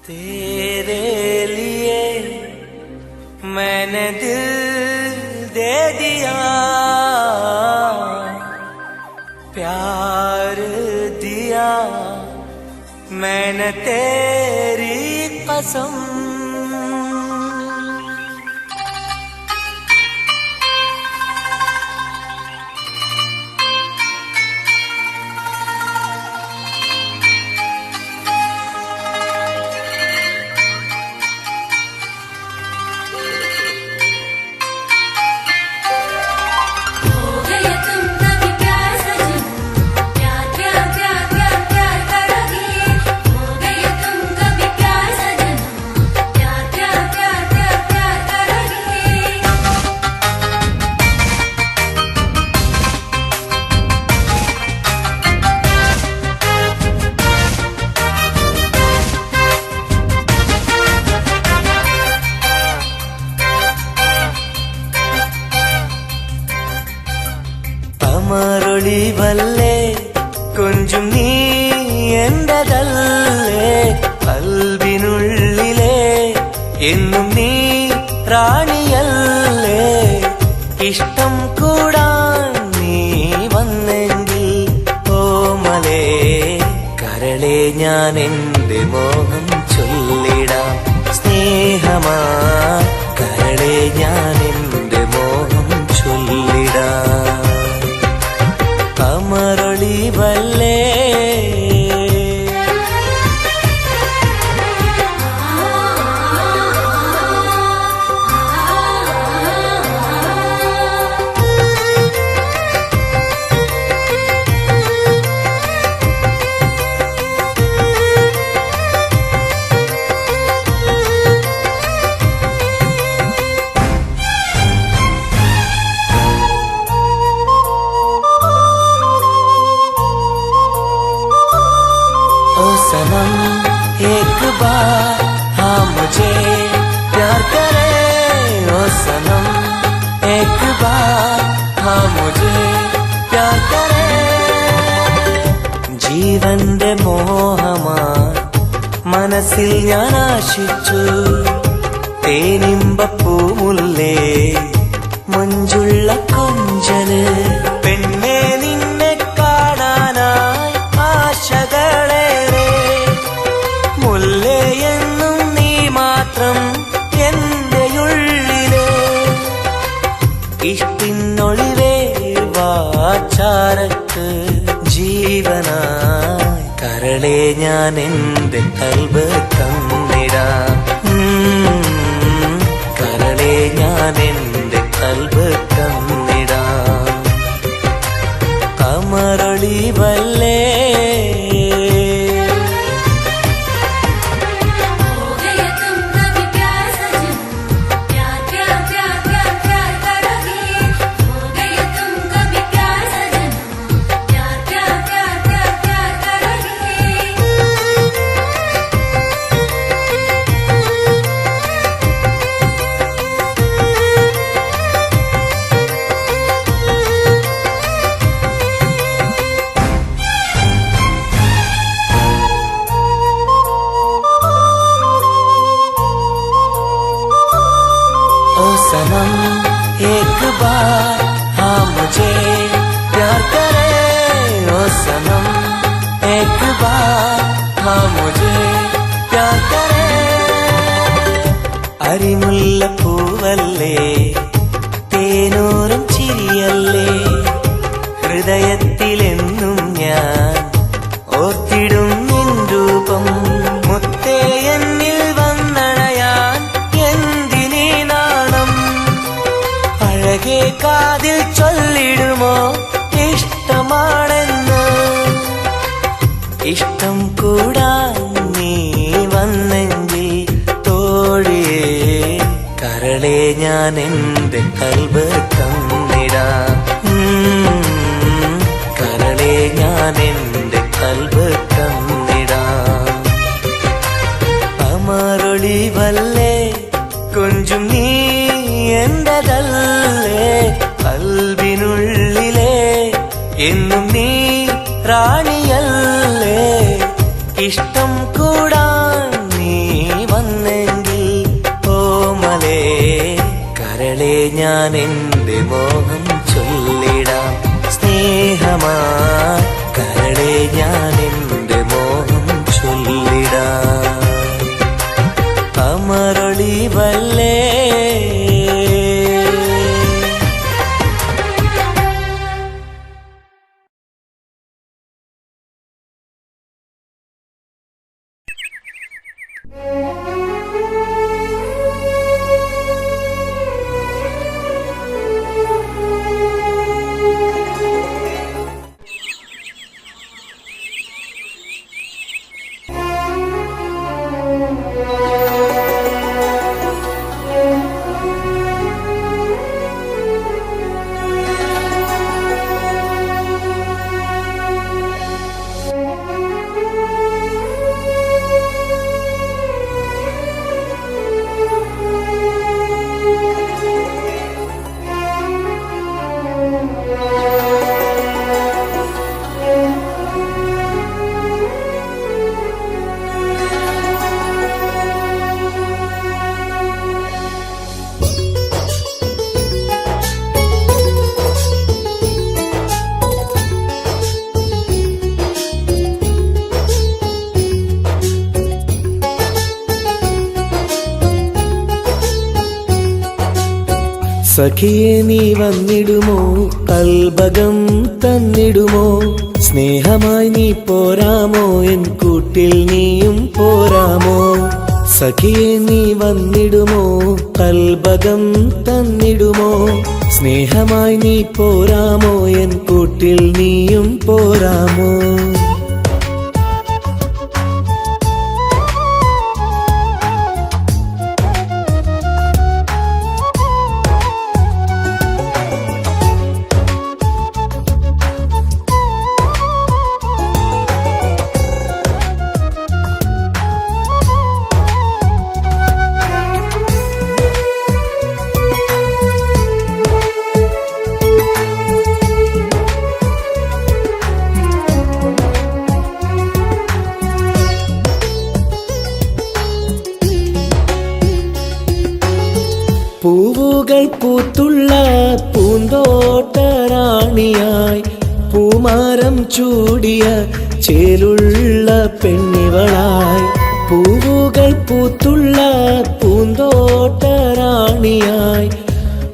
तेरे लिए मैंने दिल दे दिया, प्यार दिया मैंने तेरी कसम। അമരൊളിവല്ലേ കൊഞ്ചും നീ എന്റെതല്ലേ, കൽബിനുള്ളിലെ എന്നും നീ റാണിയല്ലേ. ഇഷ്ടം കൂടാൻ നീ വന്നെങ്കിൽ ഓമലേ കരളെ ഞാൻ എന്റെ മോഹം ചൊല്ലിടാം. സ്നേഹമാ കരളെ ഞാൻ എന്റെ മോഹം ചൊല്ലിടാം. അമരൊളിവല്ലേ सनम एक बार हाँ मुझे प्यार करे, ओ सनम एक बार हाँ मुझे प्यार करे. ജീവന്റെ മോഹമാ മനസ്സിൽ ഞാൻ ആശിച്ചു, തേനിമ്പപ്പൂമുല്ലേ മഞ്ചുള്ള കൊഞ്ചല്. പെണ്ണെ നിന്നെ കാണാനായി ആശകളേറെ, മുല്ലയെന്നും നീ മാത്രം എന്റെയുള്ളിലെ. ഇഷ്ടിനൊളിവേ വാചാരക്ക് ജീവനായി കരളെ ഞാൻ എന്റെ കൽബ് തന്നിടാം. കരളെ ഞാൻ എന്റെ കൽബ് തന്നിടാം. അമരൊളിവല്ലേ सनम एक बार हाँ मुझे प्यार करे, ओ सनम एक बार हाँ मुझे प्यार करे. അരിമുല്ലപ്പൂവല്ലേ തേനൂറും ചിരിയല്ലേ, ഹൃദയത്തിലെന്നും ഞാൻ ഓർത്തിടും നിൻ രൂപം. മുത്തേ എന്നിൽ വന്നണയാൻ എന്തിനീ നാണം, അഴകേ കാതിൽ ചൊല്ലിടുമോ ഇഷ്ടമാണെന്ന്. ഇഷ്ടം കൂടാൻ നീ വന്നെങ്കിൽ തോഴിയേ കരളെ ഞാൻ എന്റെ കൽബ് തന്നിടാം. കരളെ ഞാൻ എന്റെ കൽബ് തന്നിടാം. അമരൊളിവല്ലേ കൊഞ്ചും നീ എന്റെതല്ലേ, കൽബിനുള്ളിലെ എന്നും നീ റാണിയല്ലേ. ഇഷ്ടം കൂടാൻ നീ ഞാൻ എൻ്റെ മോഹം ചൊല്ലിടാം. സ്നേഹമായി കരളെ ഞാൻ എൻ്റെ മോഹം ചൊല്ലിടാം. അമരൊളിവല്ലേ സഖിയെ നീ വന്നിടുമോ, കൽബകം തന്നിടുമോ, സ്നേഹമായി നീ പോരാമോ, എൻ കൂട്ടിൽ നീയും പോരാമോ. സഖിയെ നീ വന്നിടുമോ, കൽബകം തന്നിടുമോ, സ്നേഹമായി നീ പോരാമോ, എൻ കൂട്ടിൽ നീയും പോരാമോ. പൂവുകൾ പൂത്തുള്ള പൂന്തോട്ടറാണിയായി, പൂമാരം ചൂടിയ ചേലുള്ള പെണ്ണിവളായി. പൂവുകൾ പൂത്തുള്ള പൂന്തോട്ടറാണിയായി,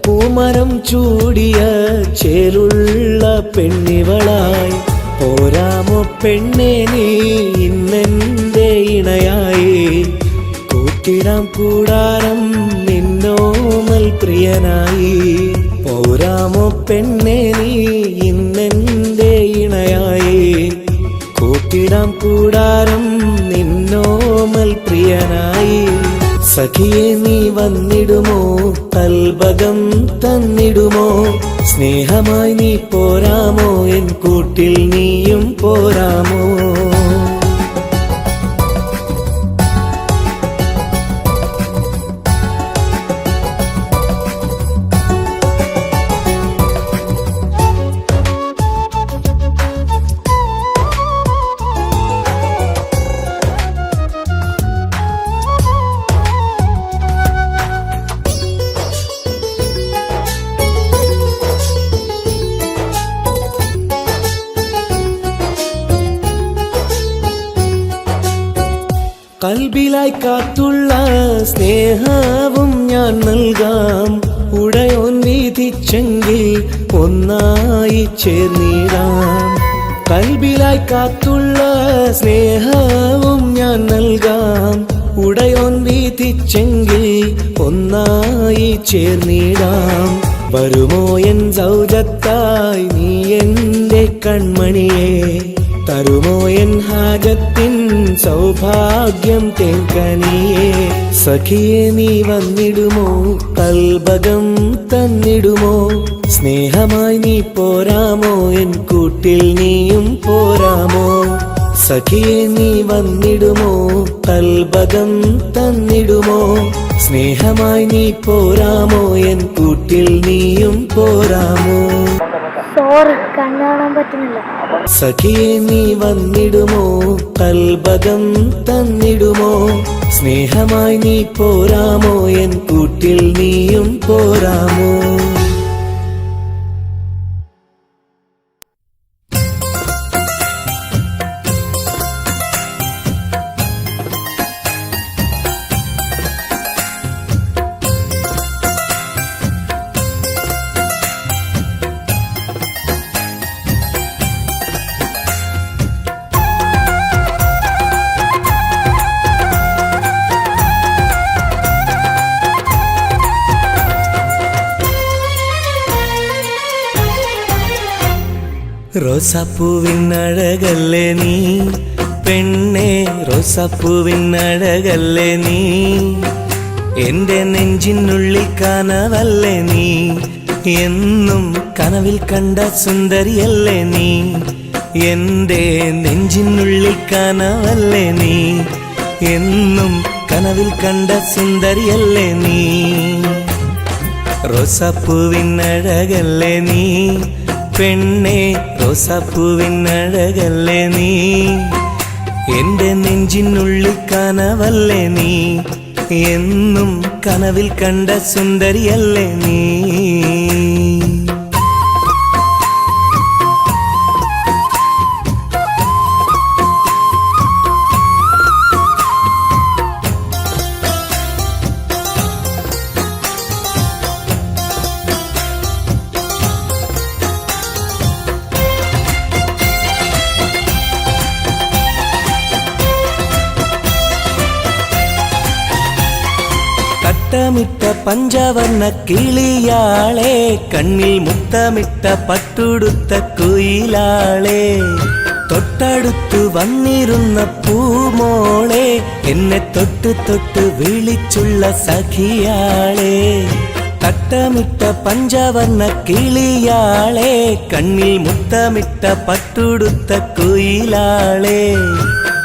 പൂമരം ചൂടിയ ചേലുള്ള പെണ്ണിവളായി. പോരാമോ പെണ്ണെ നീ ഇന്നെന്റെ ഇണയായി, കൂട്ടിടാം കൂടാരം നിന്നോമൽ പ്രിയനായി. പോരാമോ പെണ്ണെ നീ ഇന്നെന്റെ ഇണയായി, കൂട്ടിടാം കൂടാരം നിന്നോമൽ പ്രിയനായി. സഖിയെ നീ വന്നിടുമോ, കൽബകം തന്നിടുമോ, സ്നേഹമായി നീ പോരാമോ, എൻ കൂട്ടിൽ നീയും പോരാമോ. കൽബിലായി കാത്തുള്ള സ്നേഹവും ഞാൻ നൽകാം, ഉടയോൻ വിധിച്ചെങ്കിൽ ഒന്നായി ചേർന്നിടാം. കൽബിലായി കാത്തുള്ള സ്നേഹവും ഞാൻ നൽകാം, ഉടയോൻ വിധിച്ചെങ്കിൽ ഒന്നായി ചേർന്നിടാം. വരുമോ എൻ സൗജത്തായി നീ എൻ്റെ കൺമണിയെ, തരുമോ എൻ ഹാജത്തിൻ സൗഭാഗ്യം തേൻകനിയേ. സഖിയെ നീ വന്നിടുമോ, കൽബകം തന്നിടുമോ, സ്നേഹമായി നീ പോരാമോ, എൻ കൂട്ടിൽ നീയും പോരാമോ. സഖിയെ നീ വന്നിടുമോ, കൽബകം തന്നിടുമോ, സ്നേഹമായി നീ പോരാമോ, എൻ കൂട്ടിൽ നീയും പോരാമോ. സോറി, കണ്ണാണാൻ പറ്റുന്നില്ല. സഖിയെ നീ വന്നിടുമോ, കൽബകം തന്നിടുമോ, സ്നേഹമായി നീ പോരാമോ, എൻ കൂട്ടിൽ നീയും പോരാമോ. റോസാപ്പൂവിൻ അഴകല്ലേ നീ പെണ്ണേ, റോസാപ്പൂവിൻ അഴകല്ലേ നീ, എന്റെ നെഞ്ചിനുള്ളിൽ കനവല്ലേ നീ, എന്നും കനവിൽ കണ്ട സുന്ദരിയല്ലേ നീ, എന്റെ നെഞ്ചിനുള്ളിൽ കനവല്ലേ നീ, എന്നും കനവിൽ കണ്ട സുന്ദരിയല്ലേ നീ. റോസാപ്പൂവിൻ അഴകല്ലേ നീ പെണ്ണേ, റോസാപ്പൂവിൻ അഴകല്ലേ നീ, എന്റെ നെഞ്ചിനുള്ളിൽ കനവല്ലേ നീ, എന്നും കനവിൽ കണ്ട സുന്ദരിയല്ലേ നീ. മുത്തമിട്ട പഞ്ചവർണ്ണ കിളിയാളെ, കണ്ണിൽ മുത്തമിട്ട പട്ടുടുത്ത കുയിലാളെ, തൊട്ടടുത്തു വന്നിരുന്ന പൂമോളെ, എന്നെ തൊട്ട് തൊട്ട് വിളിച്ചുള്ള സഖിയാളെ. തട്ടമിട്ട പഞ്ചവർണ്ണ കിളിയാളെ, കണ്ണിൽ മുത്തമിട്ട പട്ടുടുത്ത കുയിലാളെ,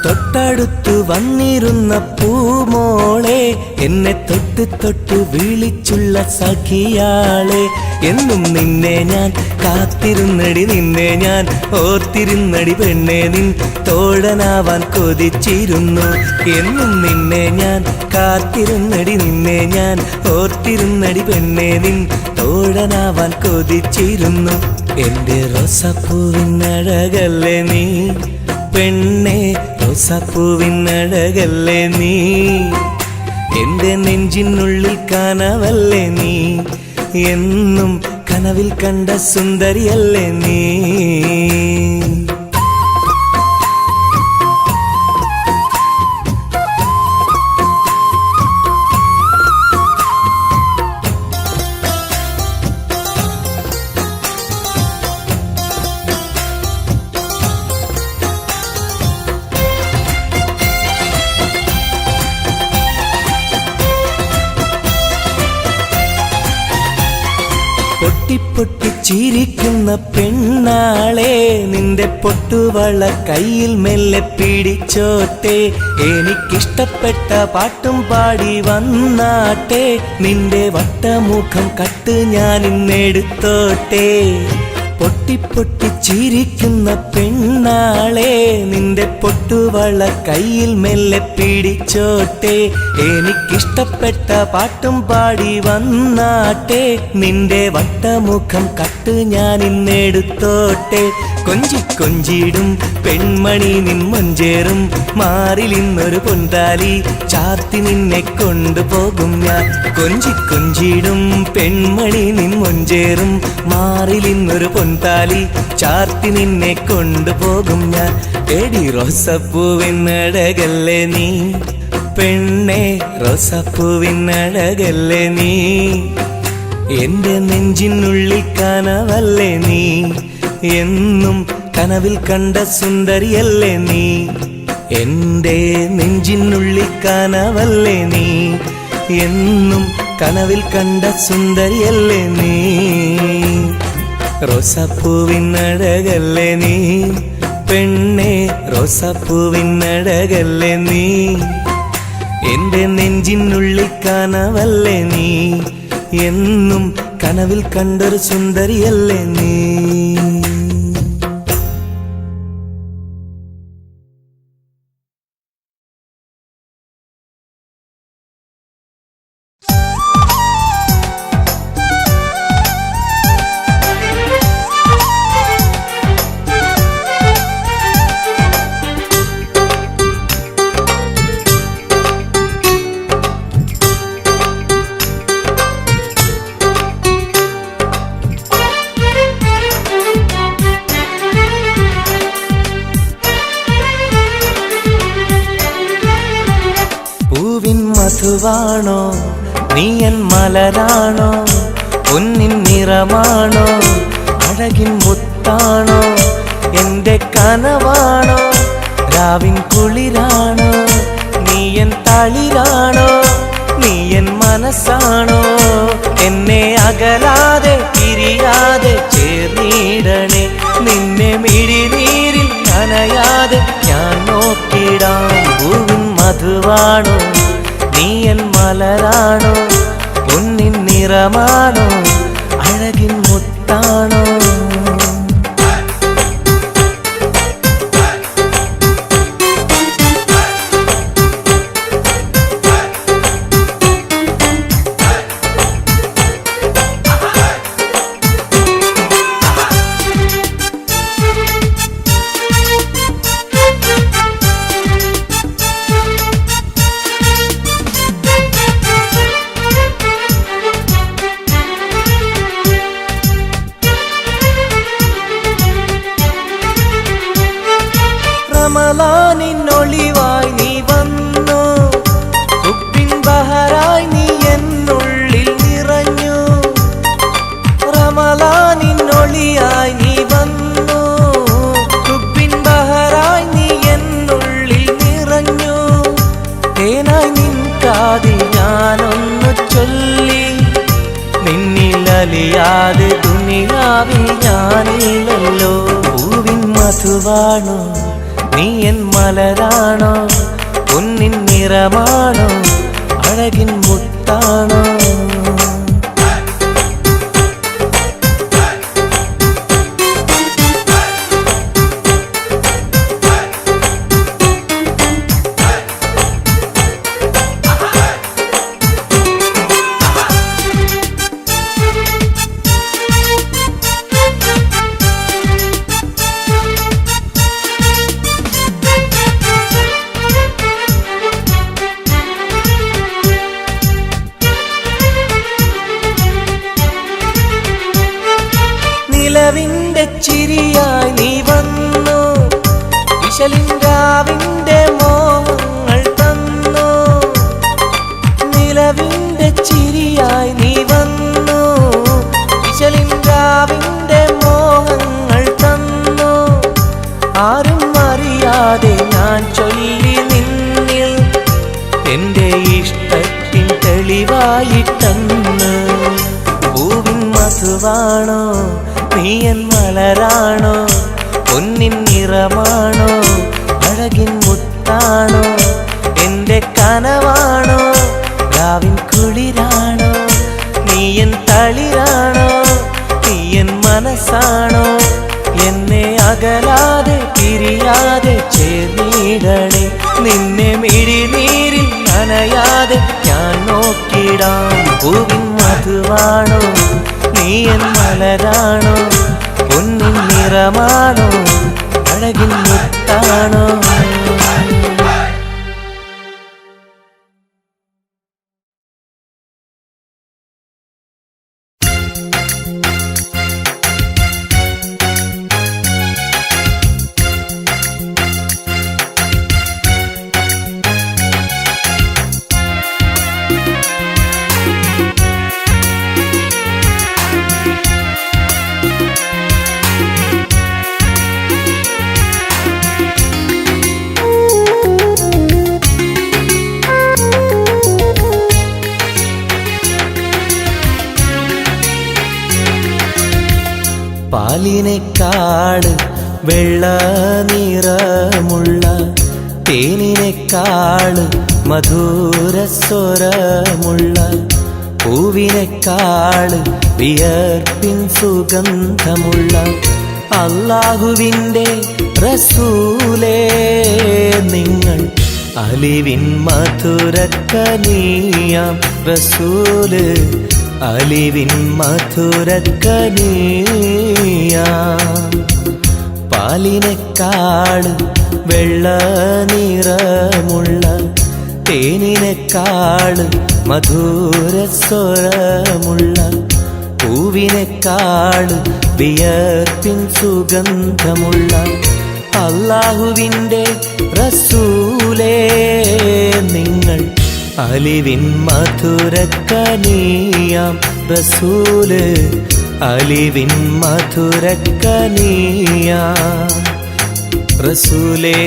തൊട്ടടുത്തു വന്നിരുന്ന പൂമോളെ, എന്നെ തൊട്ട് തൊട്ട് വിളിച്ചുള്ള സഖിയാളെ. എന്നും നിന്നെ ഞാൻ കാത്തിരുന്നടി, നിന്നെ ഞാൻ ഓർത്തിരുന്നടി പെണ്ണെ, നിൻ തോഴനാവാൻ കൊതിച്ചിരുന്നു. എന്നും നിന്നെ ഞാൻ കാത്തിരുന്നടി, നിന്നെ ഞാൻ ഓർത്തിരുന്നടി പെണ്ണെ, നിൻ തോഴനാവാൻ കൊതിച്ചിരുന്നു. എന്റെ റോസാപ്പൂവിൻ അഴകല്ലേ നീ പെണ്ണേ, റോസാപ്പൂവിൻ അഴകല്ലേ നീ, എന്റെ നെഞ്ചിനുള്ളിൽ കനവല്ലേ നീ, എന്നും കനവിൽ കണ്ട സുന്ദരിയല്ലേ നീ. പൊട്ടി ചിരിക്കുന്ന പെണ്ണാളെ, നിന്റെ പൊട്ടുവള കയ്യിൽ മെല്ലെ പിടിച്ചോട്ടെ, എനിക്കിഷ്ടപ്പെട്ട പാട്ടും പാടി വന്നാട്ടെ, നിന്റെ വട്ടമുഖം കട്ട് ഞാൻ ഇന്നെടുത്തോട്ടെ. പൊട്ടി ചിരിക്കുന്ന പെണ്ണാളെ, നിന്റെ പൊട്ടുവള കയ്യിൽ മെല്ലെ പിടിച്ചോട്ടെ, എനിക്കിഷ്ടപ്പെട്ട പാട്ടും പാടി വന്നാട്ടെ, നിന്റെ വട്ടമുഖം കട്ട് ഞാൻ ഇന്നെടുത്തോട്ടെ. കൊഞ്ചി കൊഞ്ചിടും പെൺമണി നിൻ മൊഞ്ചേറും മാറിൽ ഇന്നൊരു പൊൻതാലി ചാർത്തി നിന്നെ കൊണ്ടുപോകും ഞാൻ. കൊഞ്ചി കൊഞ്ചിടും പെൺമണി നിൻ മൊഞ്ചേറും മാറിൽ ഇന്നൊരു പൊൻതാലി ചാർത്തി നിന്നെ കൊണ്ടുപോകും ഞാൻ. എടി റോസാപ്പൂവിൻ അഴകല്ലേ നീ പെണ്ണേ, റോസാപ്പൂവിൻ അഴകല്ലേ നീ, എന്റെ നെഞ്ചിനുള്ളിൽ കനവല്ലേ നീ, എന്നും കനവിൽ കണ്ട സുന്ദരിയല്ലേ നീ, എന്റെ നെഞ്ചിനുള്ളിൽ കനവല്ലേ നീ, എന്നും കനവിൽ കണ്ട സുന്ദരിയല്ലേ നീ. റോസാപ്പൂവിൻ അഴകല്ലേ നീ പെണ്ണേ, റോസാപ്പൂവിൻ അഴകല്ലേ നീ, എന്റെ നെഞ്ചിനുള്ളിൽ കനവല്ലേ നീ, എന്നും കനവിൽ കണ്ടൊരു സുന്ദരിയല്ലേ നീ. മധുവാണോ നീയൻ മലരാണോ, പൊന്നിൻ നിറമാണോ അഴകിൻ മുത്താണോ, എന്റെ കനവാണോ രാവിൻ കുളിരാണോ നീ എൻ തളിരാണോ നീ എൻ മനസ്സാണോ എന്നെ അകലാതെ പിരിയാതെ ചേർന്നിടണേ നിന്നെ മിഴിനീരിൽ നനയാതെ ഞാൻ നോക്കിടാം പൂവിൻ മധുവാണോ നീ എൻ മലരാണോ പൊന്നിൻ നിറമാണോ അഴകിൻ മുത്താണോ റമളാനിന്നൊളിവായി നീ വന്നു ഉപ്പിൻ ബഹറായി നീ എന്നുള്ളിൽ നിറഞ്ഞു റമളാനിന്നൊളിയായി നീ വന്നു ഉപ്പിൻ ബഹറായി നീ എന്നുള്ളിൽ നിറഞ്ഞു തേനായി നിൻ കാതിൽ ഞാനൊന്നു ചൊല്ലി നിന്നിലലിയാതെ ദുനിയാവിൽ ഞാനില്ലല്ലോ പൂവിൻ മധുവാണോ നീ എൻ മലരാണോ പൊന്നിൻ നിറമാണോ അഴകിൻ മുത്താണോ നിലവിന്റെ ചിരിയായി നീ വന്നു വിശലിൻരാവിന്റെ മോഹങ്ങൾ തന്നു നിലവിന്റെ ചിരിയായി നീ വന്നു വിശലിൻരാവിന്റെ മോഹങ്ങൾ തന്നു ആരും അറിയാതെ ഞാൻ ചൊല്ലി നിന്നിൽ എന്റെ ഇഷ്ടത്തിൻ തെളിവായിട്ടന്ന് പൂവിൻ മധുവാണോ നീ എൻ മലരാണോ പൊന്നിൻ നിറമാണോ അഴകിൻ മുത്താണോ എന്റെ കനവാണോ രാവിൻ കുളിരാണോ നീ എൻ തളിരാണോ നീ എൻ മനസ്സാണോ എന്നെ അകലാതെ പിരിയാതെ ചേർന്നിടണേ നിന്നെ മിഴിനീരിൽ നനയാതെ ഞാൻ നോക്കിടാം പൂവിൻ മധുവാണോ നീ എൻ മലരാണോ പൊന്നിൻ നിറമാണോ അഴകിൻ മുത്താണോ പാലിനേക്കാള് വെള്ള നിറമുള്ള തേനിനേക്കാള് മധുരസ്വരമുള്ള പൂവിനേക്കാള് വിയർപ്പിൻ സുഗന്ധമുള്ള അല്ലാഹുവിൻ്റെ റസൂലേ നിങ്ങൾ അലിവിൻ മധുരക്കനിയാം റസൂല് അലിവിൻ മധുരക്കനിയാം പാലിനേക്കാള് വെള്ള നിറമുള്ള തേനിനേക്കാള് മധുരസ്വരമുള്ള പൂവിനേക്കാള് വിയർപ്പിൻ സുഗന്ധമുള്ള അല്ലാഹുവിൻ്റെ റസൂലേ നിങ്ങൾ അലിവിൻ മധുരക്കനിയാം റസൂല് അലിവിൻ മധുരക്കനിയാ റസൂലേ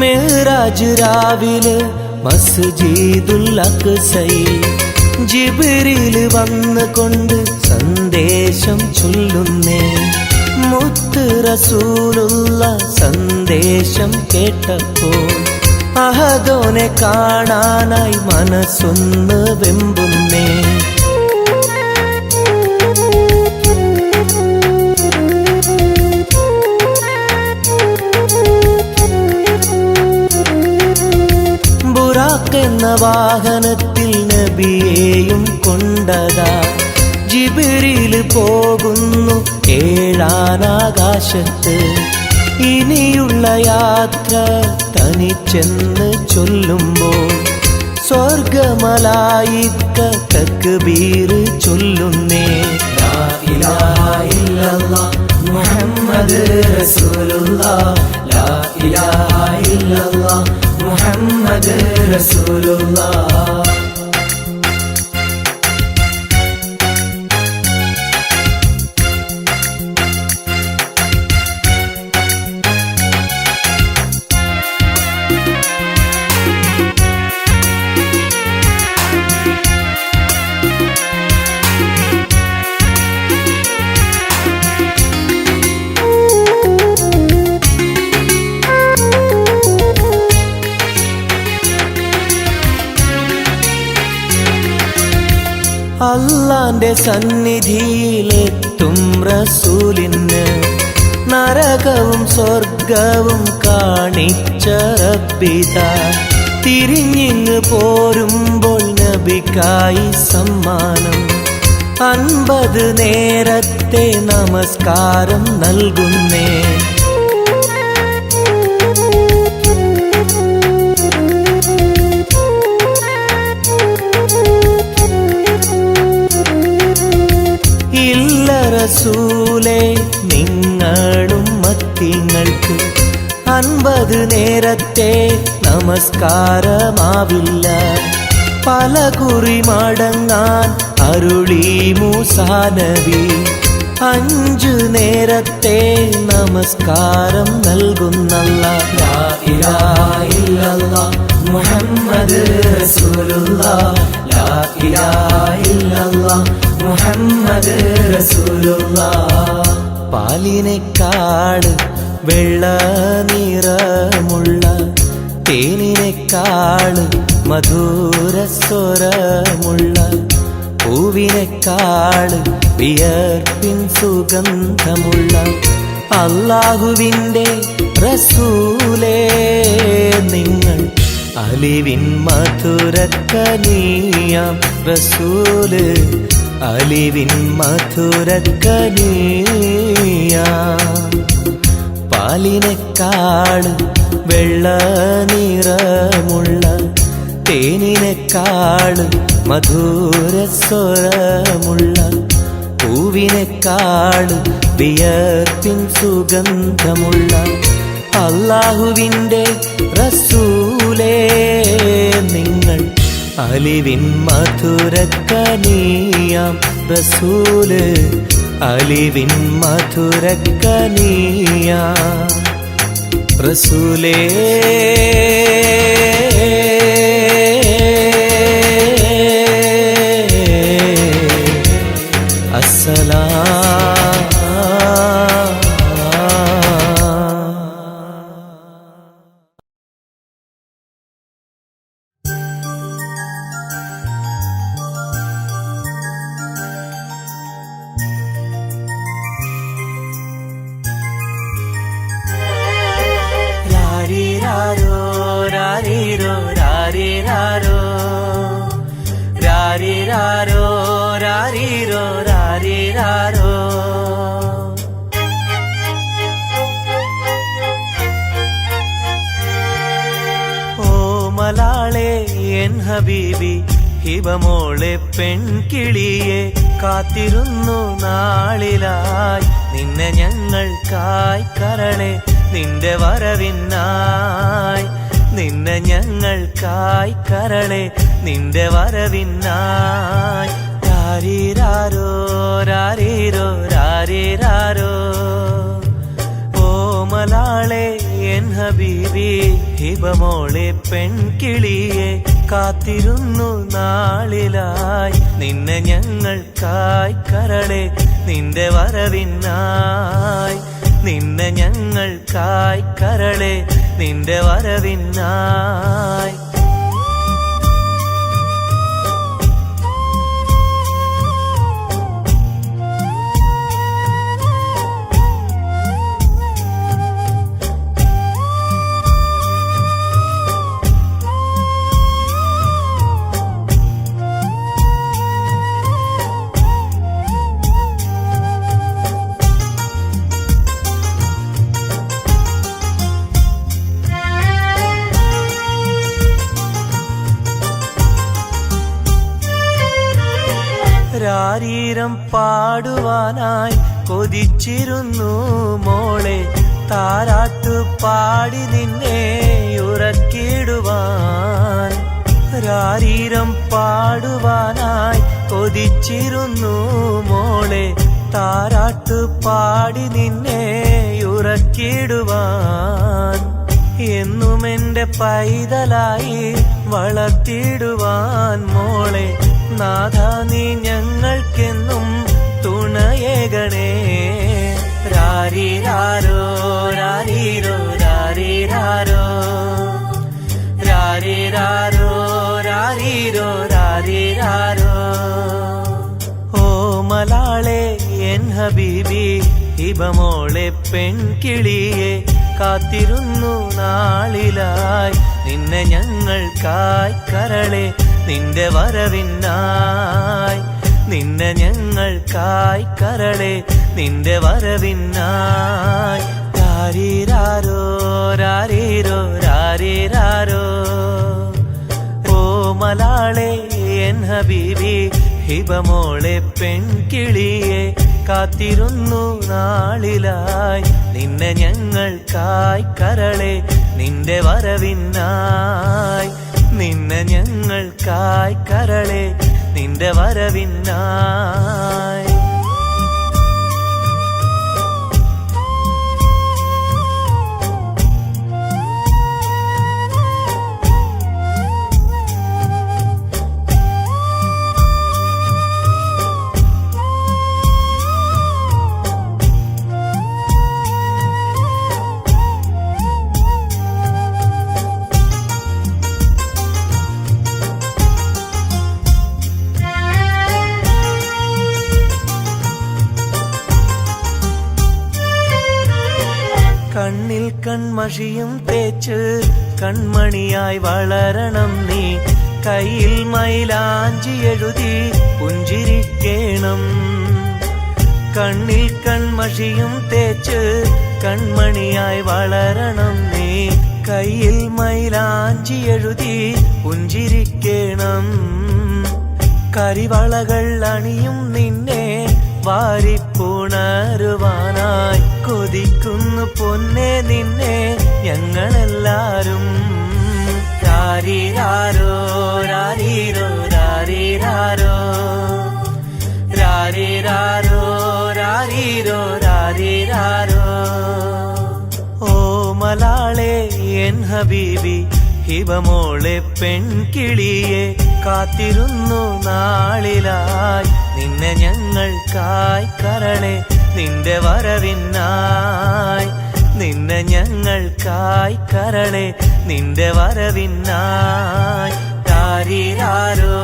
മിഅ്റാജ് രാവിലെ മസ്ജിദുൽ അഖ്സയിൽ ജിബ്രീൽ വന്നുകൊണ്ട് സന്ദേശം ചൊല്ലുന്നേ. മുത്ത് റസൂലുള്ള സന്ദേശം കേട്ടപ്പോൾ അഹദോനെ കാണാനായി മനസ്സൊന്ന് വെമ്പുന്നേ. ബുറാഖ് എന്ന വാഹനത്തിൽ നബിയെയും കൊണ്ടതാ ജിബ്രീൽ പോകുന്നു ഏഴാനാകാശത്ത്. ഇനിയുള്ള യാത്ര തനിച്ചെന്ന് ചൊല്ലുമ്പോൾ സ്വർഗമലായിക്ക തക്ബീർ ചൊല്ലുന്നേ. ലാ ഇലാഹ ഇല്ലല്ലാഹ് മുഹമ്മദ് റസൂലുള്ളാഹ്, ലാ ഇലാഹ ഇല്ലല്ലാഹ് മുഹമ്മദ് റസൂലുള്ളാഹ്. അല്ലാന്റെ സന്നിധിയിലെത്തും റസൂലിന് നരകവും സ്വർഗവും കാണിച്ച റബ്ബിതാ. തിരിഞ്ഞിങ്ങ് പോരുമ്പോൾ നബിക്കായി സമ്മാനം 50 നേരത്തെ നമസ്കാരം നൽകുന്നേ. റസൂലേ നിങ്ങളും മത്തിങ്ങൾക്ക് 50 നേരത്തെ നമസ്കാരമാവില്ല. പല കുറി മടങ്ങാൻ അരുളി മൂസാ നബി. 5 നേരത്തെ നമസ്കാരം നൽകുന്നല്ലാഹ്. ലാ ഇലാഹ ഇല്ലല്ലാഹ് മുഹമ്മദ് റസൂലുള്ളാഹ്, ലാ ഇലാഹ ഇല്ലല്ലാഹ് മുഹമ്മദ് റസൂലുള്ളാഹ്. പാലിനെക്കാട് വെള്ള നിറമുള്ള തേനിനെക്കാട് മധുരസ്വരമുള്ള പൂവിനെക്കാട് വിയർപ്പിൻ സുഗന്ധമുള്ള അല്ലാഹുവിൻ്റെ റസൂലേ നിങ്ങൾ അലിവിൻ മധുരക്കനിയാം റസൂല്, അലിവിൻ മധുരക്കനിയാം. പാലിനെക്കാട് വെള്ള നിറമുള്ള തേനിനെക്കാട് മധുരസ്വരമുള്ള പൂവിനെക്കാട് വിയർപ്പിൻ സുഗന്ധമുള്ള അല്ലാഹുവിൻ്റെ റസൂലേ നിങ്ങൾ അലിവിൻ മധുരക്കനിയാം റസൂല്, അലിവിൻ മധുരക്കനിയാം റസൂലേ. എൻ ഹബീബി ഹിബമോളെ പെൺകിളിയെ കാത്തിരുന്നു നാളിലായി നിന്നെ ഞങ്ങൾക്കായി കരളെ നിന്റെ വരവിനായി നിന്നെ ഞങ്ങൾക്കായി കരളെ നിന്റെ വരവിനായി രാരീരാരോ രാരീരോ രാരീരാരോ ഓമലാളെ എൻ ഹബീബി ഹിബമോളെ പെൺകിളിയെ കാത്തിരുന്നു നാളിലായി നിന്നെ ഞങ്ങൾക്കായി കരളെ നിന്റെ വരവിനായി നിന്നെ ഞങ്ങൾക്കായി കരളെ നിന്റെ വരവിനായി രാരീരം പാടുവാനായി കൊതിച്ചിരുന്നു മോളെ താരാട്ടു പാടി നിന്നെ ഉറക്കിടുവാൻ രാരീരം പാടുവാനായി കൊതിച്ചിരുന്നു മോളെ താരാട്ടു പാടി നിന്നെ ഉറക്കിടുവാൻ എന്നും എന്റെ പൈതലായി വളർത്തിടുവാൻ മോളെ നാഥ നീ ഞങ്ങൾക്കെന്നും തുണയേകണേ രാരീരാരോ രാരീരോ രാരീരാരോ രാരീരാരോ രാരീരോ രാരീരാരോ ഓമലാളെ എൻ ഹബീബി ഹിബമോളെ പെൺകിളിയെ കാത്തിരുന്നു നാളിലായി നിന്നെ ഞങ്ങൾക്കായി കരളെ നിന്റെ വരവിനായി നിന്നെ ഞങ്ങൾക്കായി കരളെ നിന്റെ വരവിനായി രാരീരാരോ രാരീരോ രാരീരാരോ ഓമലാളെ എൻ ഹബീബി ഹിബമോളെ പെൺകിളിയെ കാത്തിരുന്നു നാളിലായി നിന്നെ ഞങ്ങൾക്കായി കരളെ നിന്റെ വരവിനായി നിന്നെ ഞങ്ങൾക്കായി കരളെ നിന്റെ വരവിനായി കണ്ണിൽ കൺമഷിയും തേച്ച് കൺമണിയായി വളരണം നീ കയ്യിൽ മൈലാഞ്ചി എഴുതി പുഞ്ചിരിക്കേണം കണ്ണിൽ കൺമഷിയും തേച്ച് കൺമണിയായി വളരണം നീ കയ്യിൽ മൈലാഞ്ചി എഴുതി പുഞ്ചിരിക്കേണം കരിവളകൾ അണിയും നിന്നെ വാരിപ്പുണരുവാനായി കൊതിക്കുന്നു പൊന്നെ നിന്നെ ഞങ്ങളെല്ലാരും രാരീരാരോ രാരീരോ രാരീരാരോ രാരീരാരോ രാരീരോ രാരീരാരോ ഓമലാളെ എൻ ഹബീബി ഹിബമോളെ പെൺകിളിയെ കാത്തിരുന്നു നാളിലായി നിന്നെ ഞങ്ങൾക്കായി കരളെ നിന്റെ വരവിനായി നിന്നെ ഞങ്ങൾക്കായി കരളെ നിന്റെ വരവിനായി രാരീരാരോ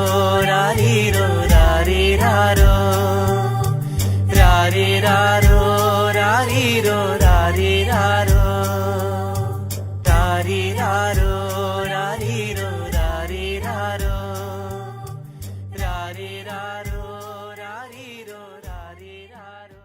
രാരീരോ രാരീരാരോ രാരീരാരോ രാരീരോ രാരീരാരോ രാരീരാരോ രാരീരോ രാരീരാരോ രാരീരാരോ രാരീരോ രാരീരാരോ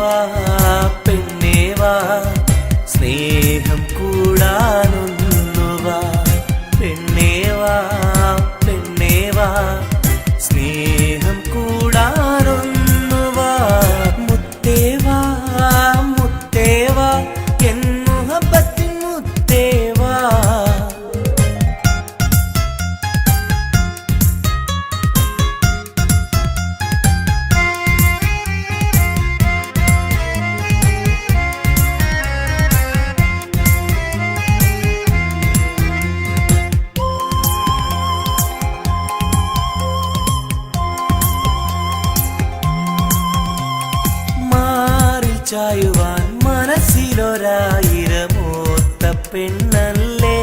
വാ പെണ്ണേ വാ സ്നേഹം കൂടാനൊന്നു വാ പെണ്ണേ വാ പെണ്ണേ വാ സ്നേഹം കൂടാനൊന്നു വാ മുത്തേ വാ മുത്തേ വാ എൻ മുഹബത്തിൻ മുത്തേ വാ ചായുവാൻ മനസ്സിലൊരായിരമോത്ത പെണ്ണല്ലേ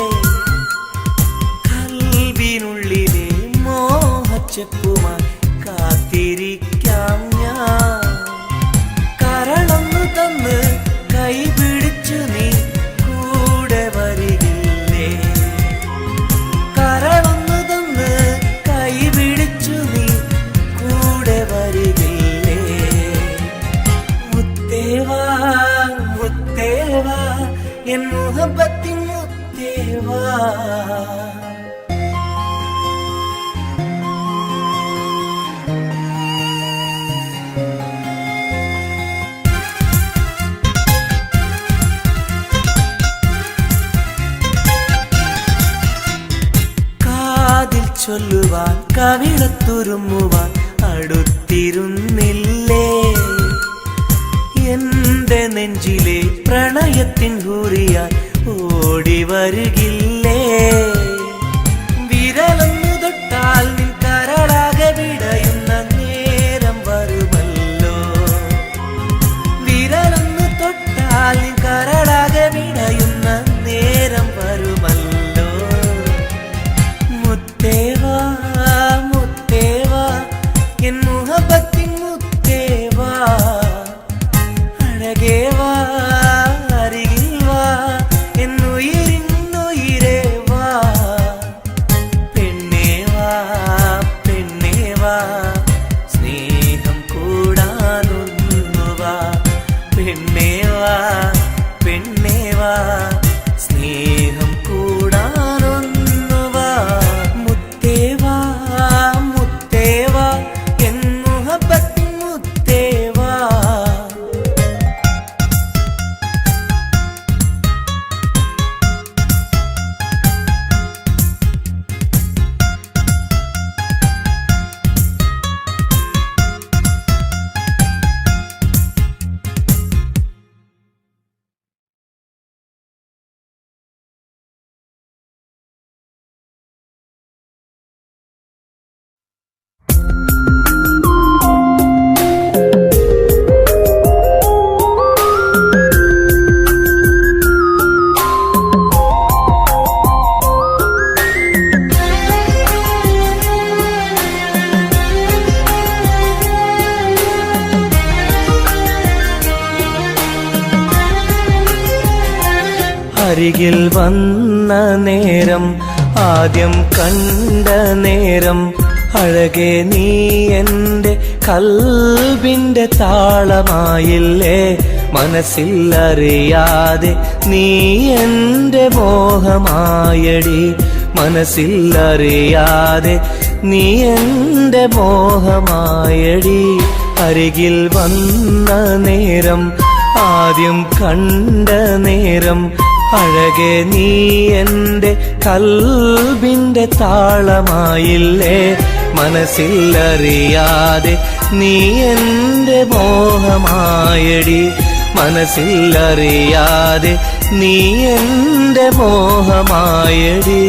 കൽവിനുള്ളിലെ മോഹച്ചെപ്പുമായി കാത്തിരിക്കാം ഞാൻ കരളൊന്നു തന്ന് കൈപിടിച്ചു നീ കൂടെ വരികില്ലേ കരളൊന്നു തന്ന് കൈപിടിച്ചു നീ കൂടെ വരികില്ലേ മുത്തേവാ മുത്തേവാ എൻ മുഹബത്തിൻ മുത്തേവാ കാതിൽ ചൊല്ലുവാൻ കവിളത്തുരുമ്മുവാൻ അടുത്തിരുന്നില്ലേ എന്റെ നെഞ്ചിലെ പ്രണയത്തിൻ ഹൂറിയാൻ ഓടി വരികില്ലേ വിരലൊന്നു തൊട്ടാൽ നിൻ കരളാകെ വിടയുന്ന നേരം വരുമല്ലോ വിരലൊന്നു തൊട്ടാൽ നിൻ കരളാകെ വിടയുന്ന നേരം വരുമല്ലോ മുത്തേവാ മുത്തേവാ എൻ മുഹബത്തിൻ മുത്തേവാ അഴകേ വാ അരികിൽ വാ എന്നുയിരിന്നുയിരേ വാ പെണ്ണേ വാ പെണ്ണേ വാ സ്നേഹം കൂടാനൊന്നു വാ പെണ്ണേ വാ പെണ്ണേ വാ സ്നേഹം കൂടാനൊന്നു വാ മുത്തേ വാ മുത്തേ വാ എൻ മുഹബത്തിൻ മുത്തേ വാ അരികിൽ വന്ന നേരം ആദ്യം കണ്ട നേരം അഴകെ നീ എൻ്റെ കൽബിൻ്റെ താളമായില്ലേ മനസ്സിൽ അറിയാതെ നീ എൻ്റെ മോഹമായടി മനസ്സിൽ അറിയാതെ നീ എൻ്റെ മോഹമായടി അരികിൽ വന്ന നേരം ആദ്യം കണ്ട നേരം അഴകെ നീ എൻ്റെ കൽബിൻ്റെ താളമായില്ലേ മനസ്സിൽ അറിയാതെ നീ എൻ്റെ മോഹമായടി മനസ്സിൽ അറിയാതെ നീ എൻ്റെ മോഹമായടി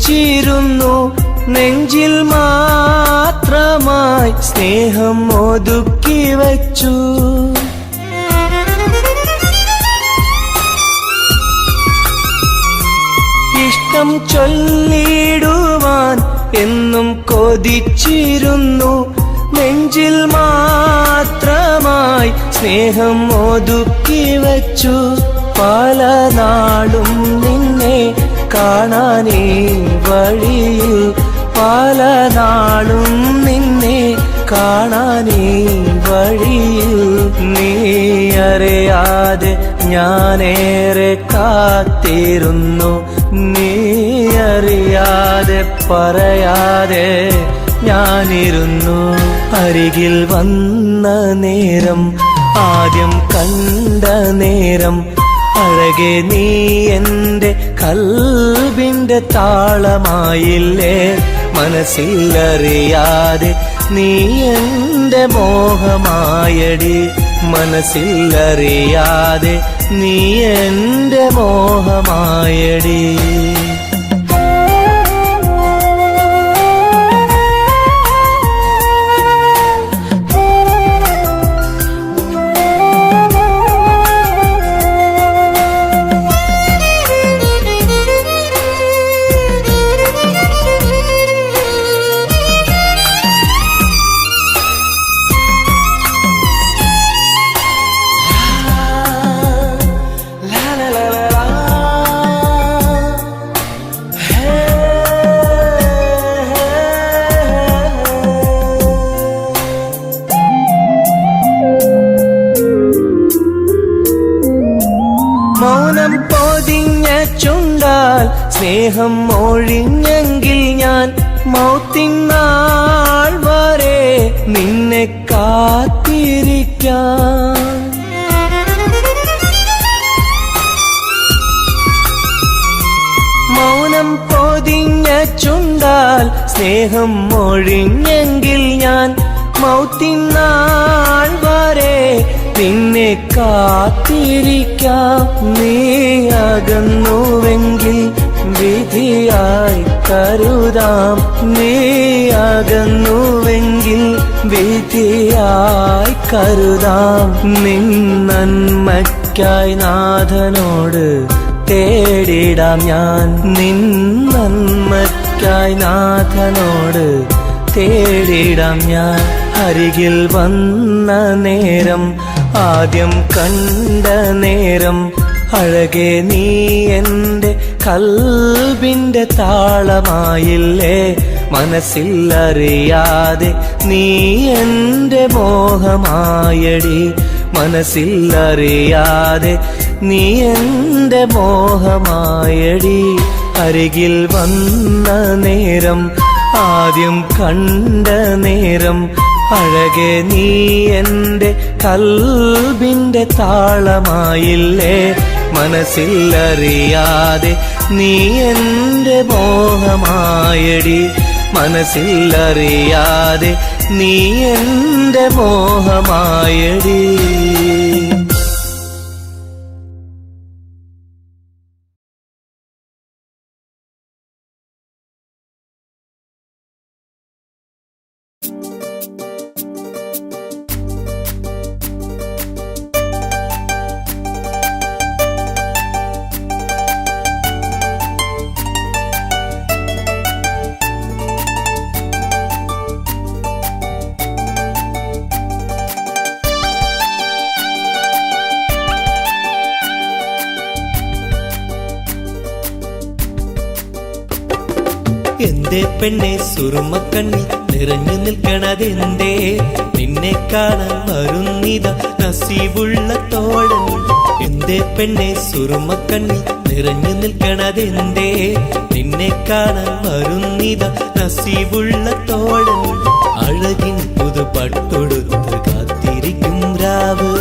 കൊതിച്ചിരുന്നു നെഞ്ചിൽ മാത്രമായി സ്നേഹം ഒതുക്കി വച്ചു. ഇഷ്ടം ചൊല്ലിടുവാൻ എന്നും കൊതിച്ചിരുന്നു നെഞ്ചിൽ മാത്രമായി സ്നേഹം ഒതുക്കി വച്ചു. പല നാളും നിന്നെ കാണാനേ വഴിയിൽ, പല നാളും നിന്നെ കാണാനേ വഴിയിൽ. നീ അറിയാതെ ഞാനേറെ കാത്തിരുന്നു, നീ അറിയാതെ പറയാതെ ഞാനിരുന്നു. അരികിൽ വന്ന നേരം, ആദ്യം കണ്ട നേരം, അഴകെ നീ എൻ്റെ കൽബിൻ്റെ താളമായില്ലേ. മനസ്സിലറിയാതെ നീ എൻ്റെ മോഹമായടി, മനസ്സിലറിയാതെ നീ എൻ്റെ മോഹമായടി. മൗനം പൊതിഞ്ഞ ചുണ്ടാൽ സ്നേഹം ഒഴിഞ്ഞെങ്കിൽ ഞാൻ മൗത്തിനാൾ വരെ നിന്നെ കാത്തിരിക്കാം. മൗനം പൊതിഞ്ഞ ചുണ്ടാൽ സ്നേഹം ഒഴിഞ്ഞെങ്കിൽ ഞാൻ മൗത്തിനാൾ വരെ നിന്നെ കാത്തിരിക്കാം. നീ അകന്നുവെങ്കിൽ വിധിയായി കരുതാം, നീ അകന്നുവെങ്കിൽ വിധിയായി കരുതാം. നിൻ നന്മയ്ക്കായി നാഥനോട് തേടിടാം ഞാൻ, നിൻ നന്മയ്ക്കായി നാഥനോട് തേടിടാം ഞാൻ. അരികിൽ വന്ന നേരം, ആദ്യം കണ്ട നേരം, അഴകെ നീ എൻ്റെ കൽബിൻ്റെ താളമായില്ലേ. മനസ്സിലറിയാതെ നീ എൻ്റെ മോഹമായടി, മനസ്സിലറിയാതെ നീ എൻ്റെ മോഹമായടി. അരികിൽ വന്ന നേരം, ആദ്യം കണ്ട നേരം, അഴകെ നീ എൻ്റെ കൽബിൻ്റെ താളമായില്ലേ. മനസ്സിലറിയാതെ നീ എൻ്റെ മോഹമായടി, മനസ്സിലറിയാതെ നീ എൻ്റെ മോഹമായടി. എന്തേ പെണ്ണെ സുറുമക്കണ്ണിൽ നിറഞ്ഞു നിൽക്കണതെന്തേ, നിന്നെ കാണാൻ വരുന്നിത നസീബുള്ള തോഴൻ. എന്തേ പെണ്ണെ സുറുമക്കണ്ണിൽ നിറഞ്ഞു നിൽക്കണതെന്തേ, നിന്നെ കാണാൻ വരുന്നിത നസീബുള്ള തോഴൻ. അഴകിൻ പുതുപട്ടൊടുത്ത് കാത്തിരിക്കും രാവ്,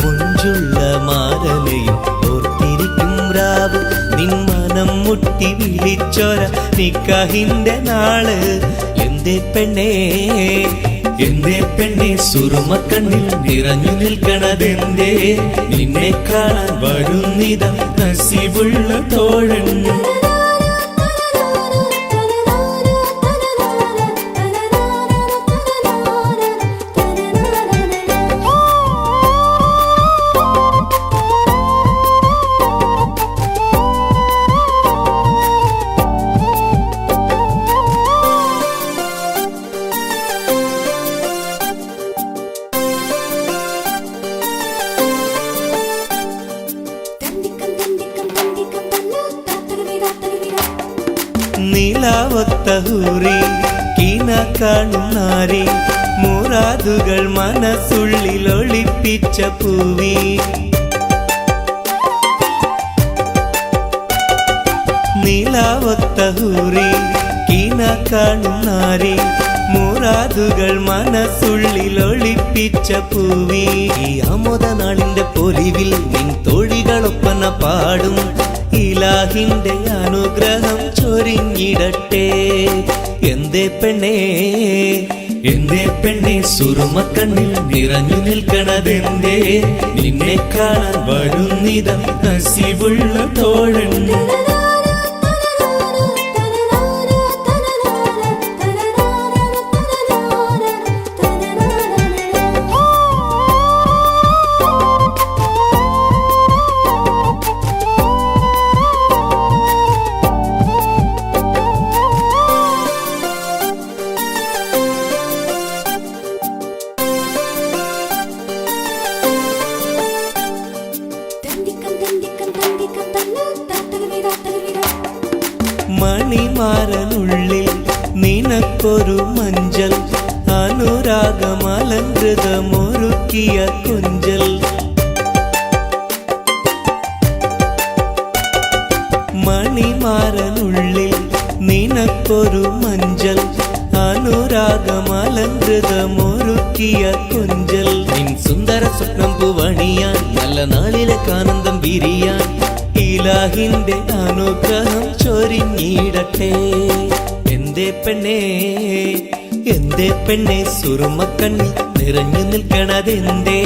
മുഞ്ചുള്ള മാരലയും ഓർത്തിരിക്കും രാവ്. നിൻ മനം മുട്ടി വിളിച്ചോര നിക്കാഹിന്റെ നാള്. എന്തേ പെണ്ണേ, എന്തേ പെണ്ണെ സുറുമക്കണ്ണിൽ നിറഞ്ഞു നിൽക്കണതെന്തേ, നിന്നെ കാണാൻ വരുന്നിത നസീബുള്ള തോഴൻ. ഹൂറി കീന കാണും നാരി മുറാദുകൾ മനസ്സുള്ളിൽ ഒളിപ്പിച്ച പൂവി നീലാവൊത്ത ഹൂറി കീന കാണും നാരി മുറാദുകൾ മനസ്സുള്ളിൽ ഒളിപ്പിച്ച പൂവി ഈ ആമോദ നാളിന്റെ പൊലിവിൽ നിൻ തോഴികളൊപ്പന പാടും ഇലാഹിന്റെ അനുഗ്രഹം ചൊരിഞ്ഞിടട്ടെ എന്തേ പെണ്ണേ സുറുമക്കണ്ണിൽ നിറഞ്ഞു നിൽക്കണതെന്തേ നിന്നെ കാണാൻ വരുന്നിത നസീബുള്ള തോഴൻ മണിമാരനുള്ളിൽ നിനക്കൊരു മഞ്ചൽ അനുരാഗമലങ്കൃതമൊരുക്കിയ കൊഞ്ചൽ മണിമാരനുള്ളിൽ നിനക്കൊരു മഞ്ചൽ അനുരാഗമലങ്കൃതമൊരുക്കിയ കൊഞ്ചൽ നിൻ സുന്ദര സ്വപ്നം പൂവണിയാൻ നല്ല നാളിലെ ആനന്ദം വിരിയാൻ ഇലാഹിന്റെ അനുഗ്രഹം ചൊരിഞ്ഞിടട്ടെ എന്തേ പെണ്ണേ സുറുമക്കണ്ണിൽ നിറഞ്ഞു നിൽക്കണതെന്തേ